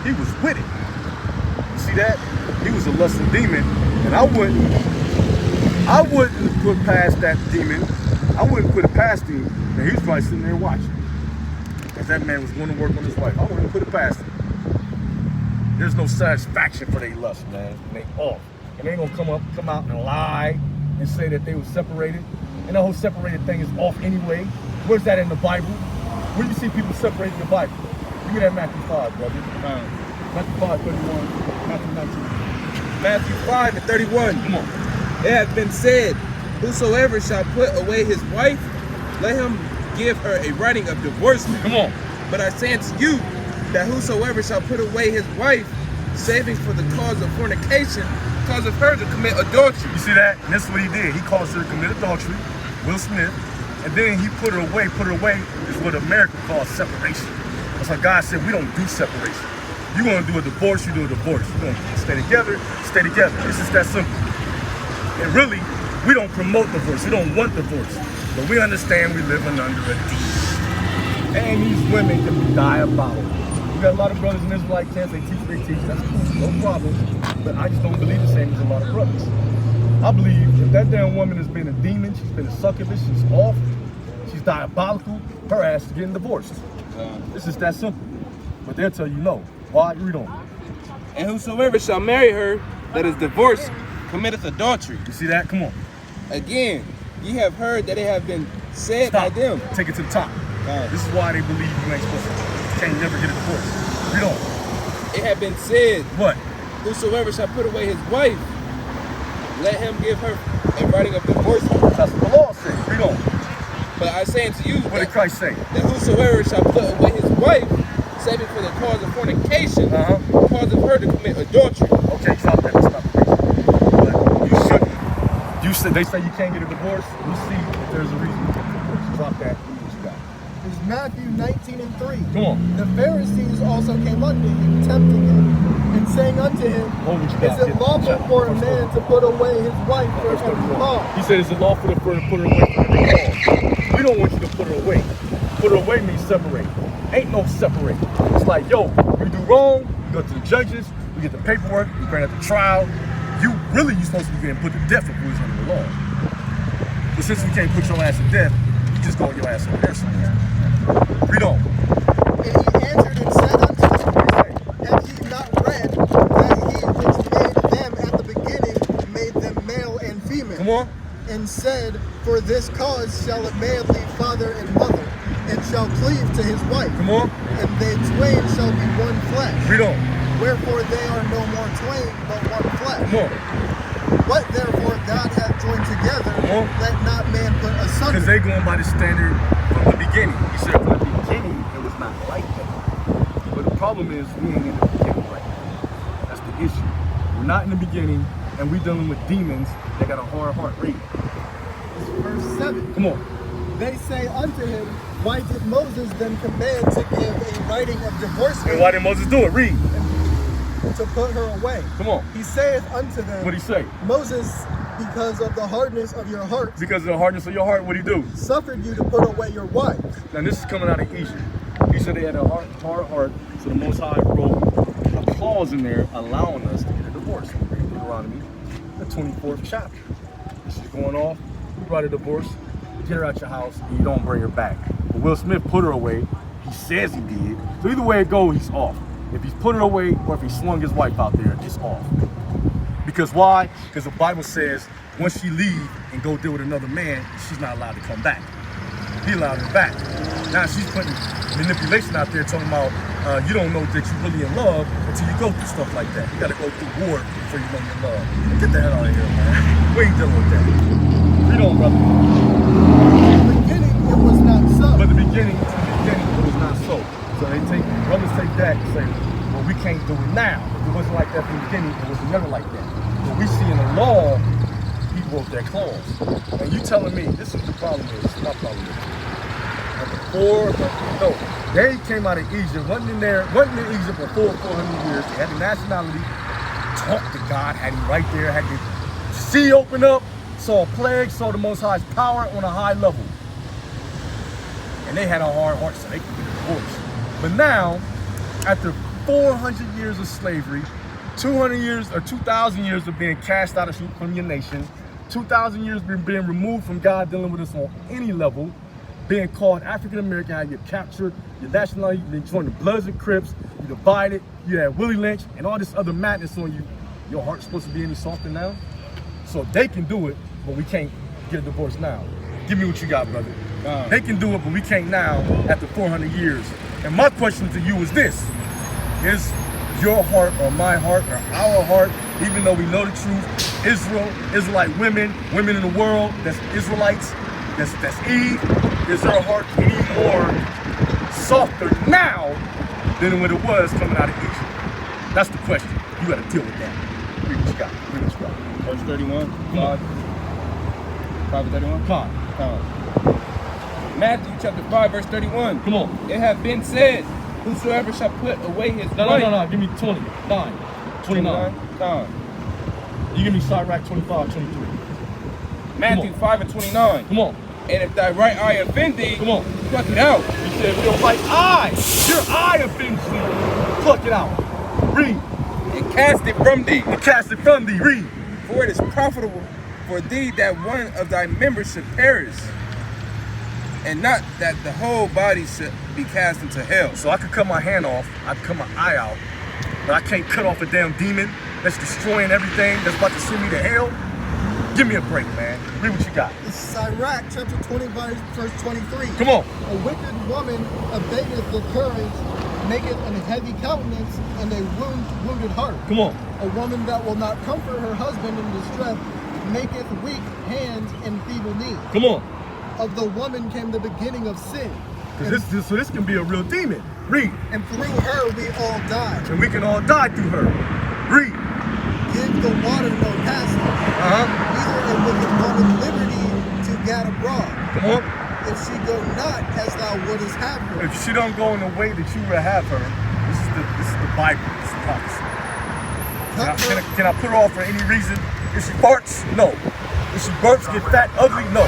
He was with it. You see that? He was a lusting demon, and I wouldn't put past that demon. I wouldn't put it past him. And he was probably sitting there watching, as that man was going to work on his wife. I wouldn't put it past him. There's no satisfaction for their lust, man. And they off. And they ain't gonna come out and lie and say that they were separated. And the whole separated thing is off anyway. Where's that in the Bible? Where do you see people separated in the Bible? Give me that Matthew 5, brother. Matthew 5, 31, Matthew 19. Matthew 5 and 31. Come on. It hath been said, whosoever shall put away his wife, let him give her a writing of divorcement. Come on. But I say unto you, that whosoever shall put away his wife, saving for the cause of fornication, causes her to commit adultery. You see that? And that's what he did. He caused her to commit adultery, Will Smith, and then he put her away. Put her away is what America calls separation. That's why God said we don't do separation. You want to do a divorce, you do a divorce. You want to stay together, stay together. It's just that simple. And really, we don't promote divorce. We don't want divorce. But we understand we live under a demon. And these women can be diabolical. You got a lot of brothers in Israelite camps, they teach, that's cool, no problem. But I just don't believe the same as a lot of brothers. I believe if that damn woman has been a demon, she's been a succubus, she's off, she's diabolical, her ass is getting divorced. It's just that simple. But they'll tell you no. Why? Read on. And whosoever shall marry her that is divorced committeth adultery. You see that? Come on. Again, ye have heard that it have been said by them. Take it to the top. This is why they believe you ain't supposed to. Can't never get a divorce. Read on. It had been said, What? whosoever shall put away his wife, let him give her a writing of divorcement. That's what the law says. Read on. But I say unto you What did that, Christ say? that whosoever shall put away his wife, saving for the cause of fornication, causes her to commit adultery. Okay, stop that. Stop the But you shouldn't. You said they say you can't get a divorce. You see if there's a reason to get a divorce. Drop that. What you got? It's Matthew 19 and 3. Come on. The Pharisees also came unto him, tempting him, and saying unto him, What would you got? Is it lawful for a man to put away his wife for every cause? He said, is it lawful for her to put her away for every cause? We don't want you to put her away. Put her away means separate. Ain't no separate. It's like, yo, you do wrong, you go to the judges, we get the paperwork, we bring it to trial. You supposed to be getting put to death if we was under the law. But since we can't put your ass to death, you just go your ass over there somewhere. Read on. And he answered and said unto them, Have ye not read that he which made them at the beginning made them male and female? Come on. And said, For this cause shall a man leave father and mother, and shall cleave to his wife. Come on. And they twain shall be one flesh. Read on. Wherefore they are no more twain, but one flesh. Come on. What therefore God hath joined together, let not man put asunder. Because they going by the standard from the beginning. He said from the beginning it was not like that. But the problem is we ain't in the beginning right now. That's the issue. We're not in the beginning, and we're dealing with demons that got a hard heart rate. Verse 7. Come on. They say unto him, Why did Moses then command to give a writing of divorcement? And why did Moses do it? Read. To put her away. Come on. He saith unto them, What'd he say? Moses, because of the hardness of your heart, Because of the hardness of your heart, what'd he do? suffered you to put away your wife. Now this is coming out of Egypt. He said they had a hard heart, so the Most High wrote a clause in there allowing us to get a divorce. Read Deuteronomy, the 24th chapter. This is going off. You write a divorce, get her out your house, and you don't bring her back. But Will Smith put her away. He says he did. So either way it goes, he's off. If he's put her away or if he swung his wife out there, it's off. Because why? Because the Bible says once she leave and go deal with another man, she's not allowed to come back. He allowed her back. Now she's putting manipulation out there talking about you don't know that you're really in love until you go through stuff like that. You gotta go through war before you know you're in love. Get the hell out of here, man. We ain't dealing with that. Read on, brother. In the beginning, it was not so. But the beginning, it was not so. So brothers take that and say, well, we can't do it now. If it wasn't like that from the beginning, it was never like that. But we see in the law, he broke that clause. And you telling me, this is the problem is, my problem is. They came out of Egypt, wasn't in Egypt for 400 years. They had the nationality. talked to God, had him right there, had the sea open up, saw a plague, saw the Most High's power on a high level. And they had a hard heart, so they could get divorced. But now, after 400 years of slavery, 200 years or 2,000 years of being cast out from your nation, 2,000 years of being removed from God dealing with us on any level, being called African American, how you captured your nationality, you joined the Bloods and Crips, you divided, you had Willie Lynch, and all this other madness on you. Your heart's supposed to be any softer now? So they can do it, but we can't get a divorce now. Give me what you got, brother. They can do it, but we can't now after 400 years. And my question to you is this: is your heart or my heart or our heart, even though we know the truth, Israel, Israelite women, women in the world, that's Israelites, that's Eve, is her heart any more softer now than when it was coming out of Egypt? That's the question. You got to deal with that. Read what you got. Read what you got. Verse 31. Come on. 5:31. Come on. Matthew chapter 5, verse 31. Come on. It hath been said, whosoever shall put away his wife. No. Give me 29. 29. You give me Sirach 25, 23. Matthew 5 and 29. Come on. And if thy right eye offend thee, Come on. pluck it out. You said if your right eye, your eye offends thee, pluck it out. Read. And cast it from thee. And cast it from thee. Read. For it is profitable for thee that one of thy members should perish, and not that the whole body should be cast into hell. So I could cut my hand off, I could cut my eye out, but I can't cut off a damn demon that's destroying everything, that's about to send me to hell. Give me a break, man. Read what you got. This is Sirach chapter 20, verse 23. Come on. A wicked woman abateth the courage, maketh an heavy countenance, and a wounded heart. Come on. A woman that will not comfort her husband in distress, maketh weak hands and feeble knees. Come on. Of the woman came the beginning of sin. So this can be a real demon. Read. And through her we all die. And we can all die through her. Read. Give the water no passage. Neither a wicked woman liberty to gad abroad. Come on. If she go not as thou wouldest have her. If she don't go in the way that you would have her, this is the Bible. This is prophecy. Can I put her off for any reason? If she farts, no. If she burps, get fat, ugly, no.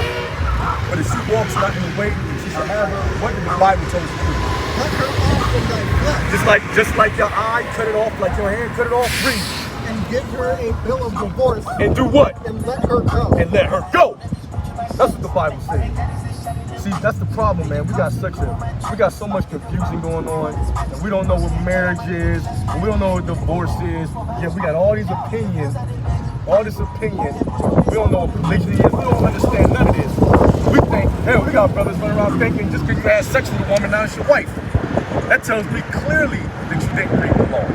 But if she walks not in the way that she should have her, what did the Bible tell us to do? Cut her off from thy flesh. Just like your eye, cut it off, like your hand, cut it off, read. And give her a bill of divorce. And do what? And let her go. And let her go. That's what the Bible says. See, that's the problem, man. We got so much confusion going on, and we don't know what marriage is, and we don't know what divorce is. Yeah, we got all these opinions, all this opinion. We don't know what religion is. We don't understand none of this. We think, hell, we got brothers running around thinking just because you had sex with a woman, now it's your wife. That tells me clearly that you didn't read the law.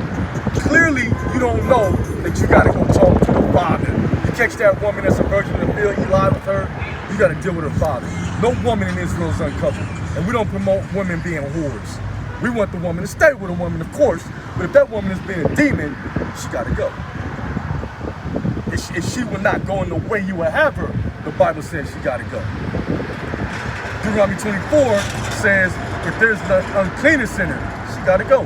Clearly, you don't know that you got to go talk to the father. You catch that woman that's a virgin in the field, you lie with her, you got to deal with her father. No woman in Israel is uncovered. And we don't promote women being whores. We want the woman to stay with a woman, of course, but if that woman is being a demon, she got to go. If she will not go in the way you will have her, the Bible says she got to go. Deuteronomy 24 says, if there's the uncleanness in her, she got to go.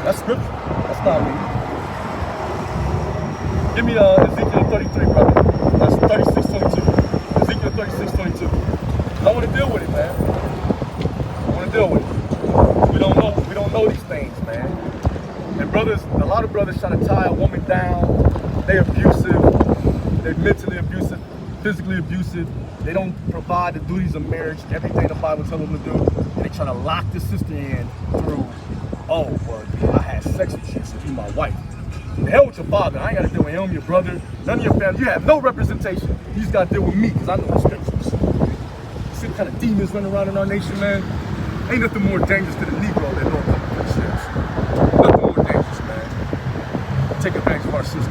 That's scripture. That's not me. Give me Ezekiel 33, brother. That's 36:22. Ezekiel 36:22. I want to deal with it, man. I want to deal with it. We don't know these things, man. And brothers, a lot of brothers trying to tie a woman down. They're abusive. They're mentally abusive, physically abusive. They don't provide the duties of marriage, everything the Bible tells them to do. And they trying to lock the sister in through, oh, well, I had sex with you, so you're my wife. The hell with your father. I ain't got to deal with him, your brother, none of your family. You have no representation. You just got to deal with me because I know the scriptures. See what kind of demons running around in our nation, man? Ain't nothing more dangerous to the Negro than no couple Christians. Nothing more dangerous, man. Take advantage of our sisters.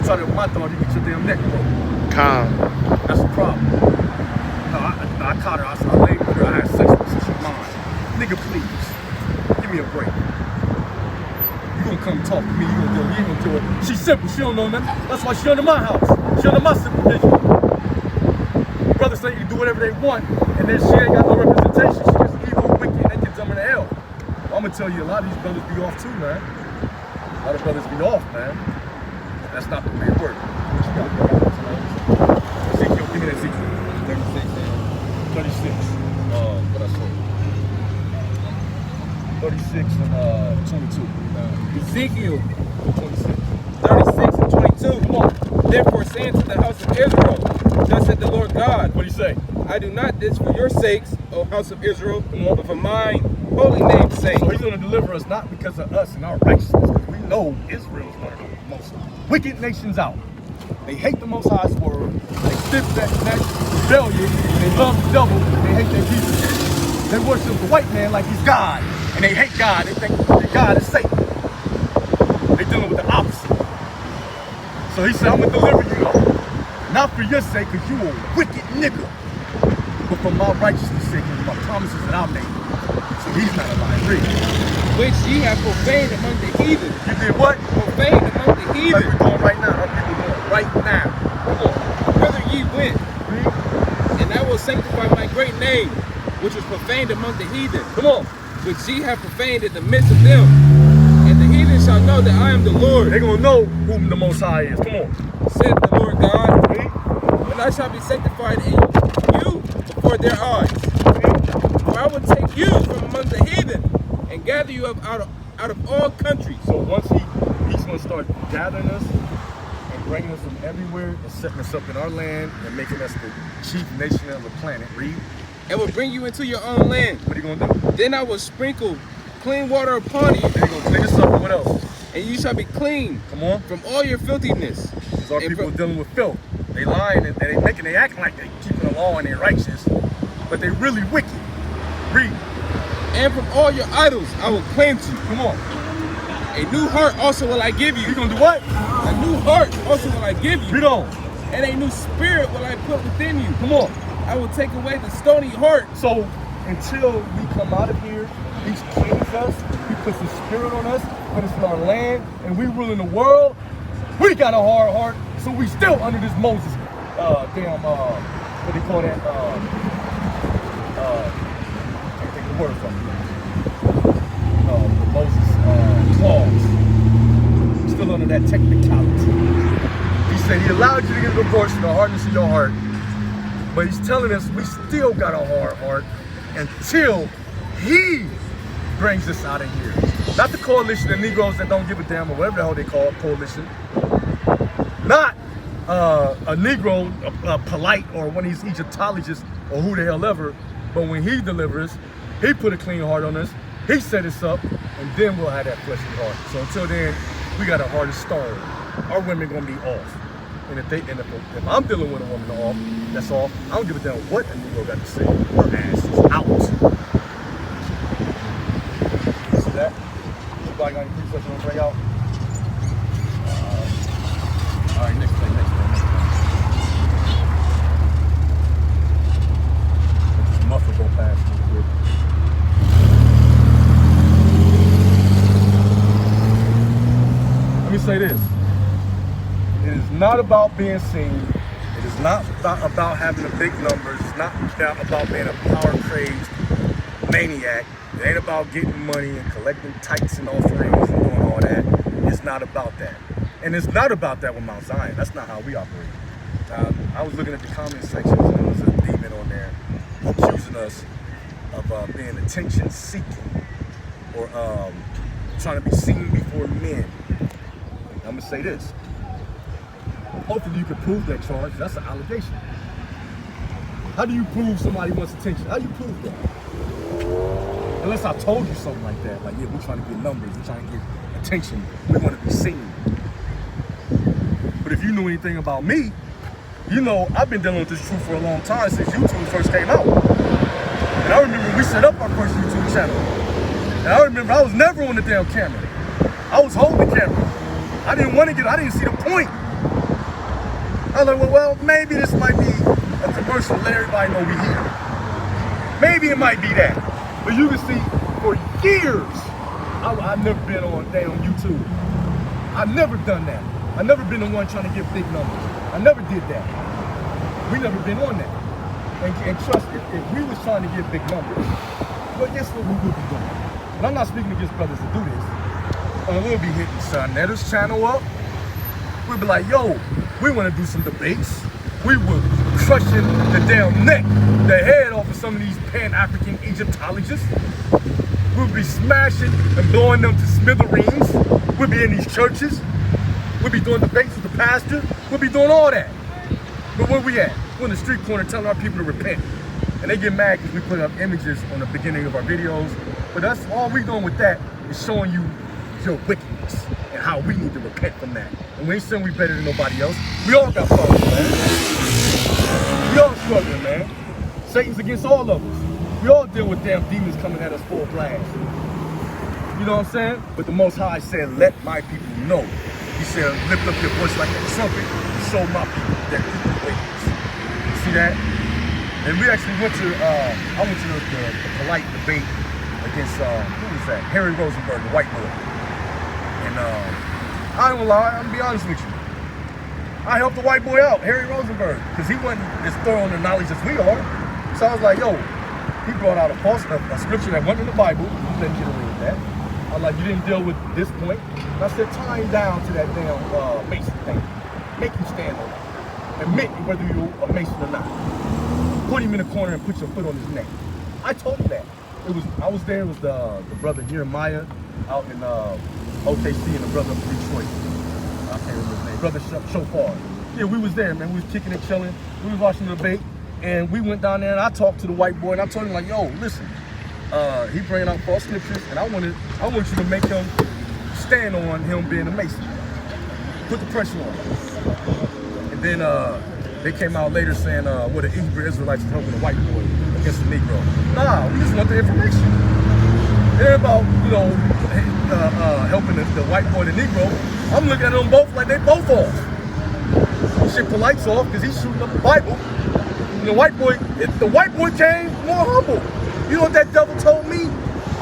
Try to, my thought, you get your damn neck broke. Calm. That's the problem. No, I caught her. I said, I laid with her. I had sex with her. She's mine. Nigga, please. Give me a break. You gonna come talk to me. You ain't gonna do it. She's simple. She don't know nothing. That's why she under my house. She under my supervision. Brothers say you can do whatever they want, and then she ain't got no representation. She just evil, wicked, and they can dumb her to hell. Well, I'm gonna tell you, a lot of these brothers be off too, man. A lot of brothers be off, man. That's not the way it works. Ezekiel, give me that Ezekiel. 36. What I say? 36 and 22. Ezekiel 26. 36 and 22. Come on. Therefore saying to the house of Israel, thus said the Lord God, What do you say? I do not this for your sakes, O house of Israel, but for mine holy name's sake. So he's going to deliver us not because of us and our righteousness, because we know Israel is one of the most wicked nations out. They hate the Most High's word. They stiff-necked, rebellious, and they love the devil, and they hate their people. They worship the white man like he's God, and they hate God. They think that God is Satan. They're dealing with the opposite. So he said, I'm going to deliver you, not for your sake, because you a wicked nigga, but for my righteousness' sake and my promises that I made. So he's not a lying read. Which ye have profaned among the heathen. You did what? Profaned among the Like heathen. we're doing right now. Our people doing right now. Come on. Whither ye went, Read. and I will sanctify my great name, which was profaned among the heathen, Come on. which ye have profaned in the midst of them. And the heathen shall know that I am the Lord, They're going to know who the Most High is. Come on. said the Lord God, Read. and I shall be sanctified in you before their eyes. For I will take you from among the heathen, and gather you up out of all countries. So once he's going to start gathering us and bringing us from everywhere and setting us up in our land and making us the chief nation of the planet. Read. And will bring you into your own land. What are you going to do? Then I will sprinkle clean water upon you, Then you're going to clean us up and what else? and you shall be clean Come on. from all your filthiness. Because our And people are from- dealing with filth. They lying and they acting like they keeping the law and they're righteous, but they really wicked. Read. And from all your idols I will cleanse you. Come on. A new heart also will I give you. You going to do what? A new heart also will I give you. Read on. And a new spirit will I put within you. Come on. I will take away the stony heart. So until we come out of here, he cleans us, he puts his spirit on us, put us in our land, and we rule in the world. We got a hard heart, so we still under this Moses, what do they call that? I can't think of the word from it. The Moses clause. Still under that technicality. He said he allowed you to get a divorce in the hardness of your heart, but he's telling us we still got a hard heart until he brings us out of here. Not the coalition of Negroes that don't give a damn, or whatever the hell they call it, coalition. Not a Negro, polite, or one of these Egyptologists, or who the hell ever, but when he delivers, he put a clean heart on us, he set us up, and then we'll have that fleshly heart. So until then, we got a heart of stone. Our women gonna be off. And if I'm dealing with a woman off, that's off, I don't give a damn what a Negro got to say. Her ass is out. See that? Anybody got any precepts you want to bring out? All right, next thing. This muffler go past real quick. Let me say this. It is not about being seen. It is not about having a big numbers. It's not about being a power-crazed maniac. It ain't about getting money and collecting tithes and offerings and doing all that. It's not about that. And it's not about that with Mount Zion. That's not how we operate. I was looking at the comment section and there was a demon on there accusing us of being attention-seeking or trying to be seen before men. I'm going to say this. Hopefully you can prove that charge. That's an allegation. How do you prove somebody wants attention? How do you prove that? Unless I told you something like that. Like, yeah, we're trying to get numbers. We're trying to get attention. We want to be seen. But if you knew anything about me, you know I've been dealing with this truth for a long time since YouTube first came out. And I remember when we set up our first YouTube channel. And I remember I was never on the damn camera. I was holding the camera. I didn't see the point. I was like, well, maybe this might be a commercial, let everybody know we here. Maybe it might be that. But you can see, for years, I've never been on YouTube. I've never done that. I've never been the one trying to get big numbers. I never did that. We never been on that. And trust, if we was trying to get big numbers, well, guess what we would be doing? And I'm not speaking against brothers that do this. we'll be hitting Son Netter's channel up. We'll be like, yo, we want to do some debates. We were crushing the damn neck, the head off of some of these Pan-African Egyptologists. We'll be smashing and blowing them to smithereens. We'll be in these churches. We'll be doing debates with the pastor. We'll be doing all that. But where we at? We're in the street corner telling our people to repent. And they get mad because we put up images on the beginning of our videos. But that's all we doing with that is showing you your wickedness and how we need to repent from that. And we ain't saying we better than nobody else. We all got problems, man. We all struggling, man. Satan's against all of us. We all deal with damn demons coming at us full blast. You know what I'm saying? But the Most High said, let my people know. He said, lift up your voice like a trumpet and show my people that people wickedness. You see that? And we actually went to, I went to the polite debate against, who was that? Harry Rosenberg, the white boy. And I don't lie, I'm gonna be honest with you. I helped the white boy out, Harry Rosenberg, because he wasn't as thorough in the knowledge as we are. So I was like, yo, he brought out a scripture that wasn't in the Bible. You didn't get away with that. I was like, you didn't deal with this point. And I said, tie him down to that damn Mason thing. Make him stand on it. Admit whether you're a Mason or not. Put him in a corner and put your foot on his neck. I told him that. I was there. It was the brother Jeremiah out in OKC and the brother from Detroit. I can't remember his name. Brother Shofar. Yeah, we was there, man. We was kicking and chilling. We was watching the debate, and we went down there and I talked to the white boy and I told him like, yo, listen, he bringing out false scriptures, and I want you to make him stand on him being a Mason. Put the pressure on him. And then they came out later saying, well, the Hebrew Israelites is helping the white boy against the Negro. Nah, we just want the information. They're about, you know, helping the white boy, the Negro. I'm looking at them both like they both off. Shit, Polite's off because he's shooting up the Bible. And the white boy came more humble. You know what that devil told me?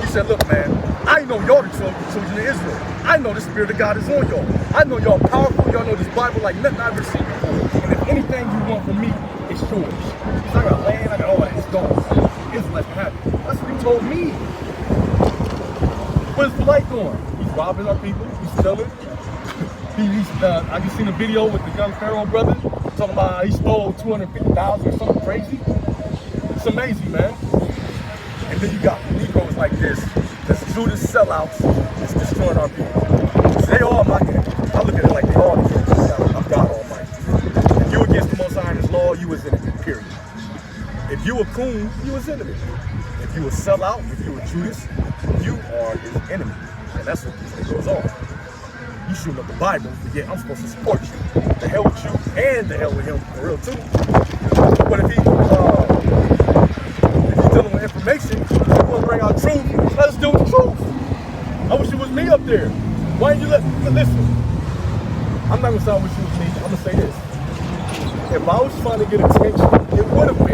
He said, look, man, I know y'all the children of Israel. I know the Spirit of God is on y'all. I know y'all powerful. Y'all know this Bible like nothing I've ever seen before. And if anything you want from me, it's yours. He's like, I got land, I got all that. It's gone. Israelites can have it. That's what he told me. What is Polite doing? He's robbing our people. He's stealing. I just seen a video with the young Pharaoh brother talking about how he stole 250,000 or something crazy. It's amazing, man. And then you got Negroes like this Judas sellouts that's destroying our people. So they all my enemies. I look at it like they all the enemies of God Almighty. If you against the Most High and His law, you was enemy, period. If you a coon, you was enemy. If you a sellout, if you a Judas, you are his enemy. And that's what this goes on. You shooting up the Bible, but yeah, I'm supposed to support you. The hell with you and the hell with him, for real too. But if he's dealing with information, he's gonna bring out truth, let us deal with the truth. I wish it was me up there. Why didn't you listen? I'm not gonna say I wish it was me, I'm gonna say this. If I was trying to get attention, it would have been me.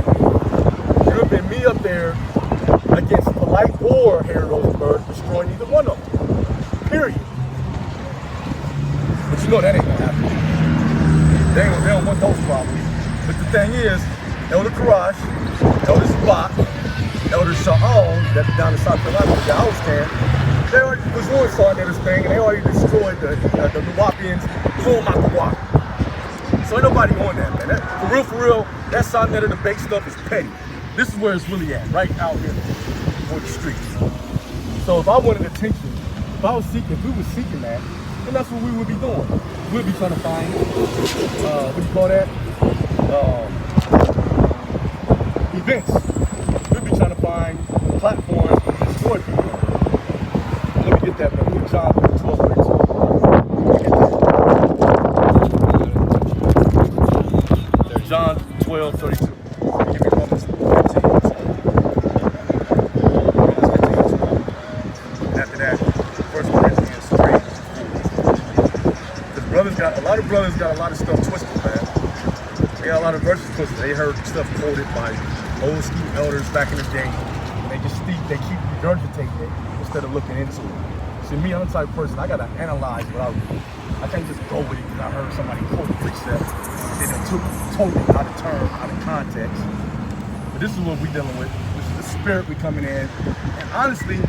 It would have been me up there against Polite or Harry Rosenberg, destroying either one of them. Period. But you know that ain't gonna happen. They don't want those problems. But the thing is, Elder Karash, Elder Spock, Elder Sha'al, that's down in South Carolina, the house stand, they already was on Son Netter's thing, and they already destroyed the Nuwapians, pulled them out the water. So ain't nobody on that, man. For real, that Son Netter debate stuff is petty. This is where it's really at, right out here on the streets. So if I wanted attention, if we were seeking that, then that's what we would be doing. We'd be trying to find, what do you call that? Events. We'd be trying to find platforms to destroy people. Let me get that, man. John 12:32. There's John 12:32. Give me Romans 15. After that, 1 Corinthians 3. A lot of brothers got a lot of stuff twisted, man. They got a lot of verses twisted. They heard stuff quoted by old school elders back in the day. They keep regurgitating it instead of looking into it. See, me, I'm the type of person, I gotta analyze what I read. I can't just go with it because I heard somebody quote a precept and then told it out of turn, out of context. But this is what we're dealing with. This is the spirit we're coming in. And honestly,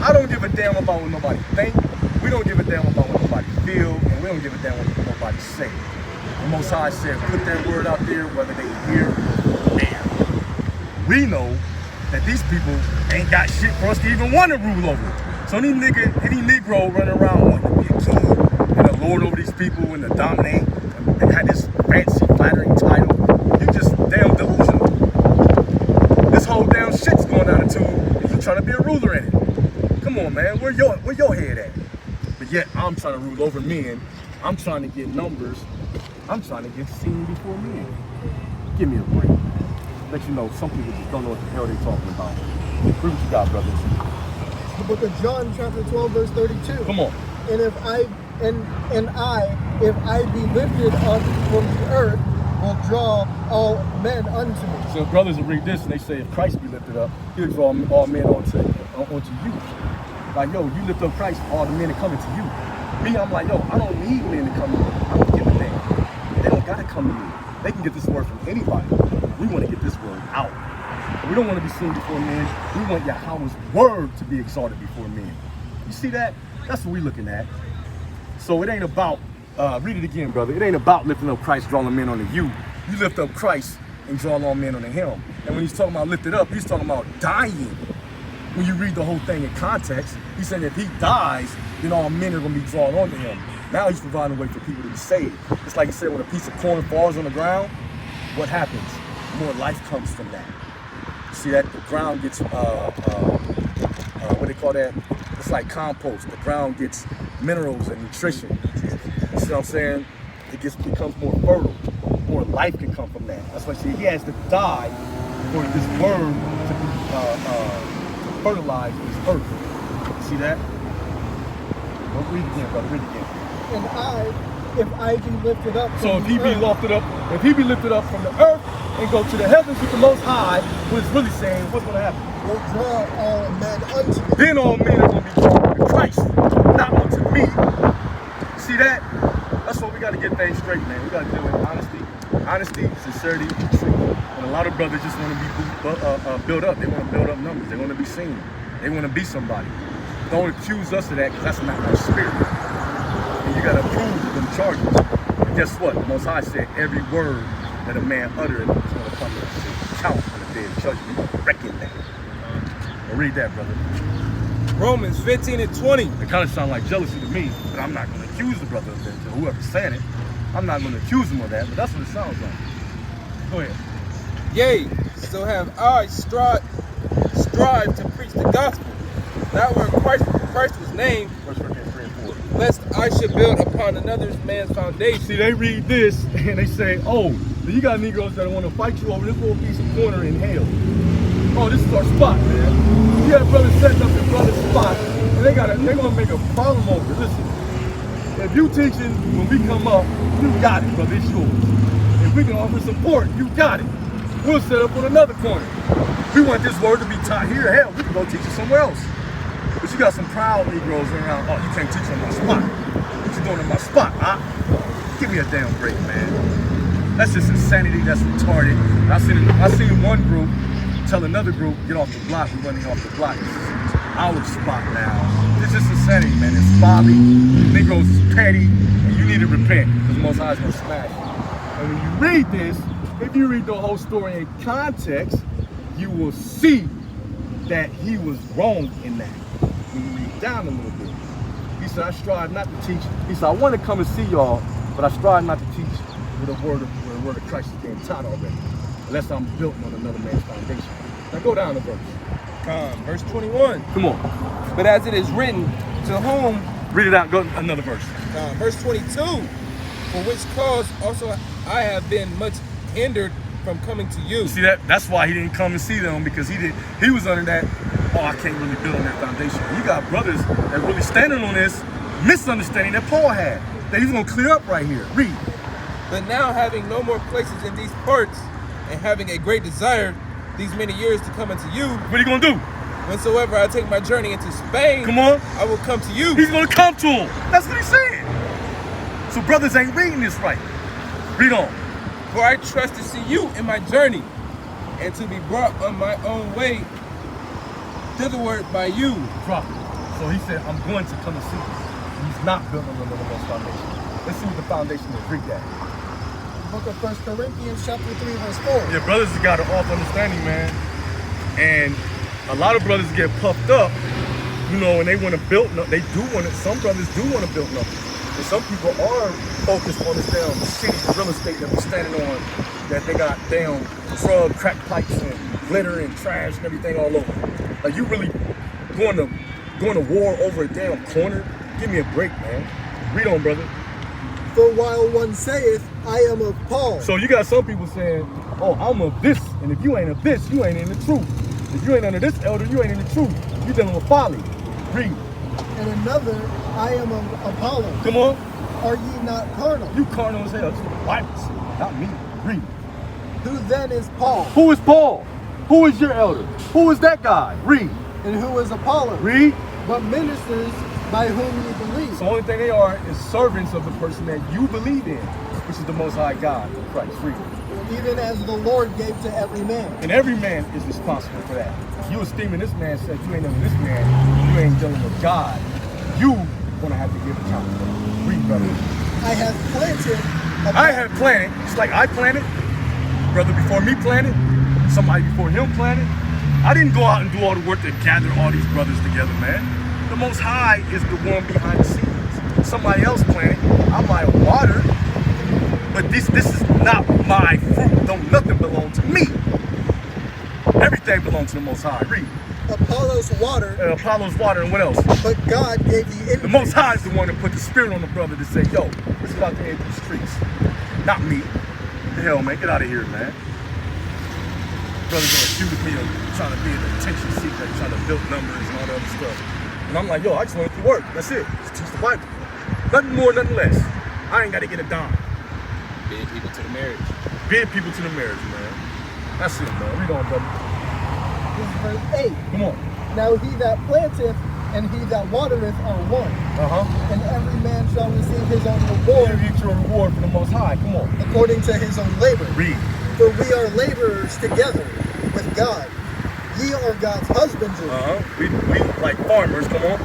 I don't give a damn about what nobody think. We don't give a damn about what nobody feel, and we don't give a damn what nobody say. The Most High said, put that word out there, whether they hear or damn. We know that these people ain't got shit for us to even want to rule over. So any Negro running around wanting to be a king and a lord over these people and to dominate and had this fancy, flattering title, you just damn delusional. This whole damn shit's going down the tube and you trying to be a ruler in it. Come on, man, where your head at? But yet I'm trying to rule over men. I'm trying to get numbers. I'm trying to get seen before men. Give me a break. Let you know some people just don't know what the hell they're talking about. What you got, brothers? The book of John, chapter 12, verse 32. Come on. And if I be lifted up from the earth, will draw all men unto me. So brothers will read this and they say, if Christ be lifted up, he'll draw all men onto you. Like, yo, you lift up Christ, all the men are coming to you. Me, I'm like, yo, I don't need men to come to me. I don't give a damn. They don't gotta come to me. They can get this word from anybody. We want to get this word out. We don't want to be seen before men. We want Yahweh's word to be exalted before men. You see that? That's what we're looking at. So it ain't about, read it again, brother. It ain't about lifting up Christ, drawing men onto you. You lift up Christ and draw all men onto him. And when he's talking about lifted up, he's talking about dying. When you read the whole thing in context, he's saying if he dies, then all men are going to be drawn onto him. Now he's providing a way for people to be saved. It's like he said, when a piece of corn falls on the ground, what happens? More life comes from that. See that? The ground gets, what they call that? It's like compost. The ground gets minerals and nutrition. You see what I'm saying? It becomes more fertile. More life can come from that. That's why I say he has to die for this word to be fertilize this earth. See that? Well, read it again, brother. Read it again. And if I be lifted up from So if he the be earth, lifted up from the earth and go to the heavens with the Most High, what it's really saying, what's going to happen? will draw all men unto me. Then all men are going to be drawn to Christ, not unto me. See that? That's what we got to get things straight, man. We got to deal with honesty, sincerity, and truth. And a lot of brothers just want to be built up. They want to build up numbers. They want to be seen. They want to be somebody. Don't accuse us of that, because that's not our spirit. And you got to prove them charges. And guess what? The Most High said every word that a man uttered is going to come to count on the day of judgment. You're going to reckon that. Well, read that, brother. Romans 15:20. It kind of sounds like jealousy to me, but I'm not going to accuse the brother of that, to whoever's saying it. I'm not going to accuse him of that, but that's what it sounds like. Go ahead. Yea, so have I strive to preach the gospel, not where Christ was named, 1 Corinthians 3 and 4. lest I should build upon another man's foundation. See, they read this and they say, oh, you got Negroes that want to fight you over this little piece of corner in hell. Oh, this is our spot, man. You got brothers setting up in brother's spot, and they're gonna make a problem over it. Listen, if you teaching when we come up, you got it, brother. It's yours. If we can offer support, you got it. We'll set up on another corner. We want this word to be taught here. Hell, we can go teach it somewhere else. But you got some proud Negroes around. Oh, you can't teach on my spot. What you doing in my spot, huh? Give me a damn break, man. That's just insanity. That's retarded. I seen one group tell another group, get off the block. We're running off the block. This is our spot now. It's just insanity, man. It's folly. Negroes is petty, and you need to repent because the Most High is gonna smash you. And when you read this, if you read the whole story in context, you will see that he was wrong in that. When you read down a little bit, he said, I strive not to teach. He said, I want to come and see y'all, but I strive not to teach where the word of Christ is being taught already, unless I'm built on another man's foundation. Now go down to Verse 21. Come on. But as it is written, to whom, Read it out. Go another verse. verse 22, for which cause also I have been much hindered from coming to you. See that? That's why he didn't come and see them, because he was under that, oh, I can't really build on that foundation. You got brothers that really standing on this misunderstanding that Paul had, that he's going to clear up right here. Read. But now having no more places in these parts, and having a great desire these many years to come unto you, What are you going to do? whensoever I take my journey into Spain, Come on. I will come to you. He's going to come to him. That's what he's saying. So brothers ain't reading this right. Read on. For I trust to see you in my journey, and to be brought on my own way thitherward by you. Prophet. So he said, I'm going to come and see you. not built on the most foundation. Let's see what the foundation is. Read that. Book of 1 Corinthians chapter 3 verse 4. Yeah, brothers has got an off understanding, man. And a lot of brothers get puffed up, you know, and they want to build. They do want it. Some brothers do want to build nothing. And some people are focused on this damn shitty real estate that we're standing on, that they got damn drug, crack pipes and glitter and trash and everything all over. Like, you really going to war over a damn corner? Give me a break, man. Read on, brother. For while one saith, I am of Paul. So you got some people saying, oh, I'm of this, and if you ain't of this, you ain't in the truth. If you ain't under this elder, you ain't in the truth. You dealing with folly. Read. And another, I am of Apollo. Come on. Are ye not carnal? You carnal as hell. That's what the Bible says, not me. Read. Who then is Paul? Who is Paul? Who is your elder? Who is that guy? Read. And who is Apollo? Read. But ministers by whom ye believe. So the only thing they are is servants of the person that you believe in, which is the Most High God, Christ. Read. Even as the Lord gave to every man. And every man is responsible for that. You esteeming this man said you ain't under this man, you ain't dealing with God. You gonna have to give account for that. Read, brother. I have planted. I have planted, just like I planted, brother before me planted, somebody before him planted. I didn't go out and do all the work to gather all these brothers together, man. The Most High is the one behind the scenes. Somebody else planted, I might water, but this is not my fruit. Don't nothing belong to me. Everything belongs to the Most High. Read. Apollo's water. Apollo's water and what else? But God gave the increase. The Most High is the one that put the spirit on the brother to say, yo, it's about to hit these streets. Not me. The hell, man. Get out of here, man. Brother gonna accuse me of trying to be an attention seeker, trying to build numbers and all that other stuff. And I'm like, yo, I just want it to work. That's it. Just teach the Bible. Nothing more, nothing less. I ain't got to get a dime. Bid people to the marriage. Bid people to the marriage, man. That's it, man. Read on, brother. This is verse 8. Come on. Now he that planteth and he that watereth are one. Uh-huh. And every man shall receive his own reward You get your reward from the Most High. Come on. according to his own labor. Read. For we are laborers together with God. Ye are God's husbandry. Uh-huh. We like farmers, come on.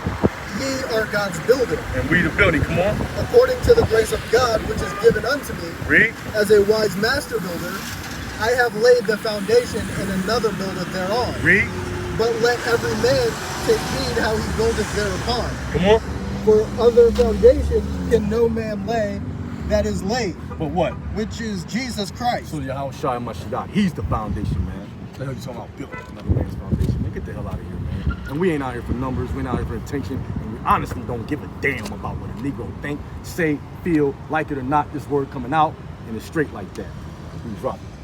Ye are God's building. And we the building, come on. According to the grace of God which is given unto me, Read. as a wise master builder, I have laid the foundation, and another buildeth thereon. Read. But let every man take heed how he buildeth thereupon. Come on. For other foundation can no man lay that is laid, But what? which is Jesus Christ. So Yahweh Shai Mashiach, he's the foundation, man. What the hell you talking about building another man's foundation? Man, get the hell out of here, man. And we ain't out here for numbers, we ain't out here for attention, and we honestly don't give a damn about what a Negro think, say, feel, like it or not, this word coming out, and it's straight like that. We drop it.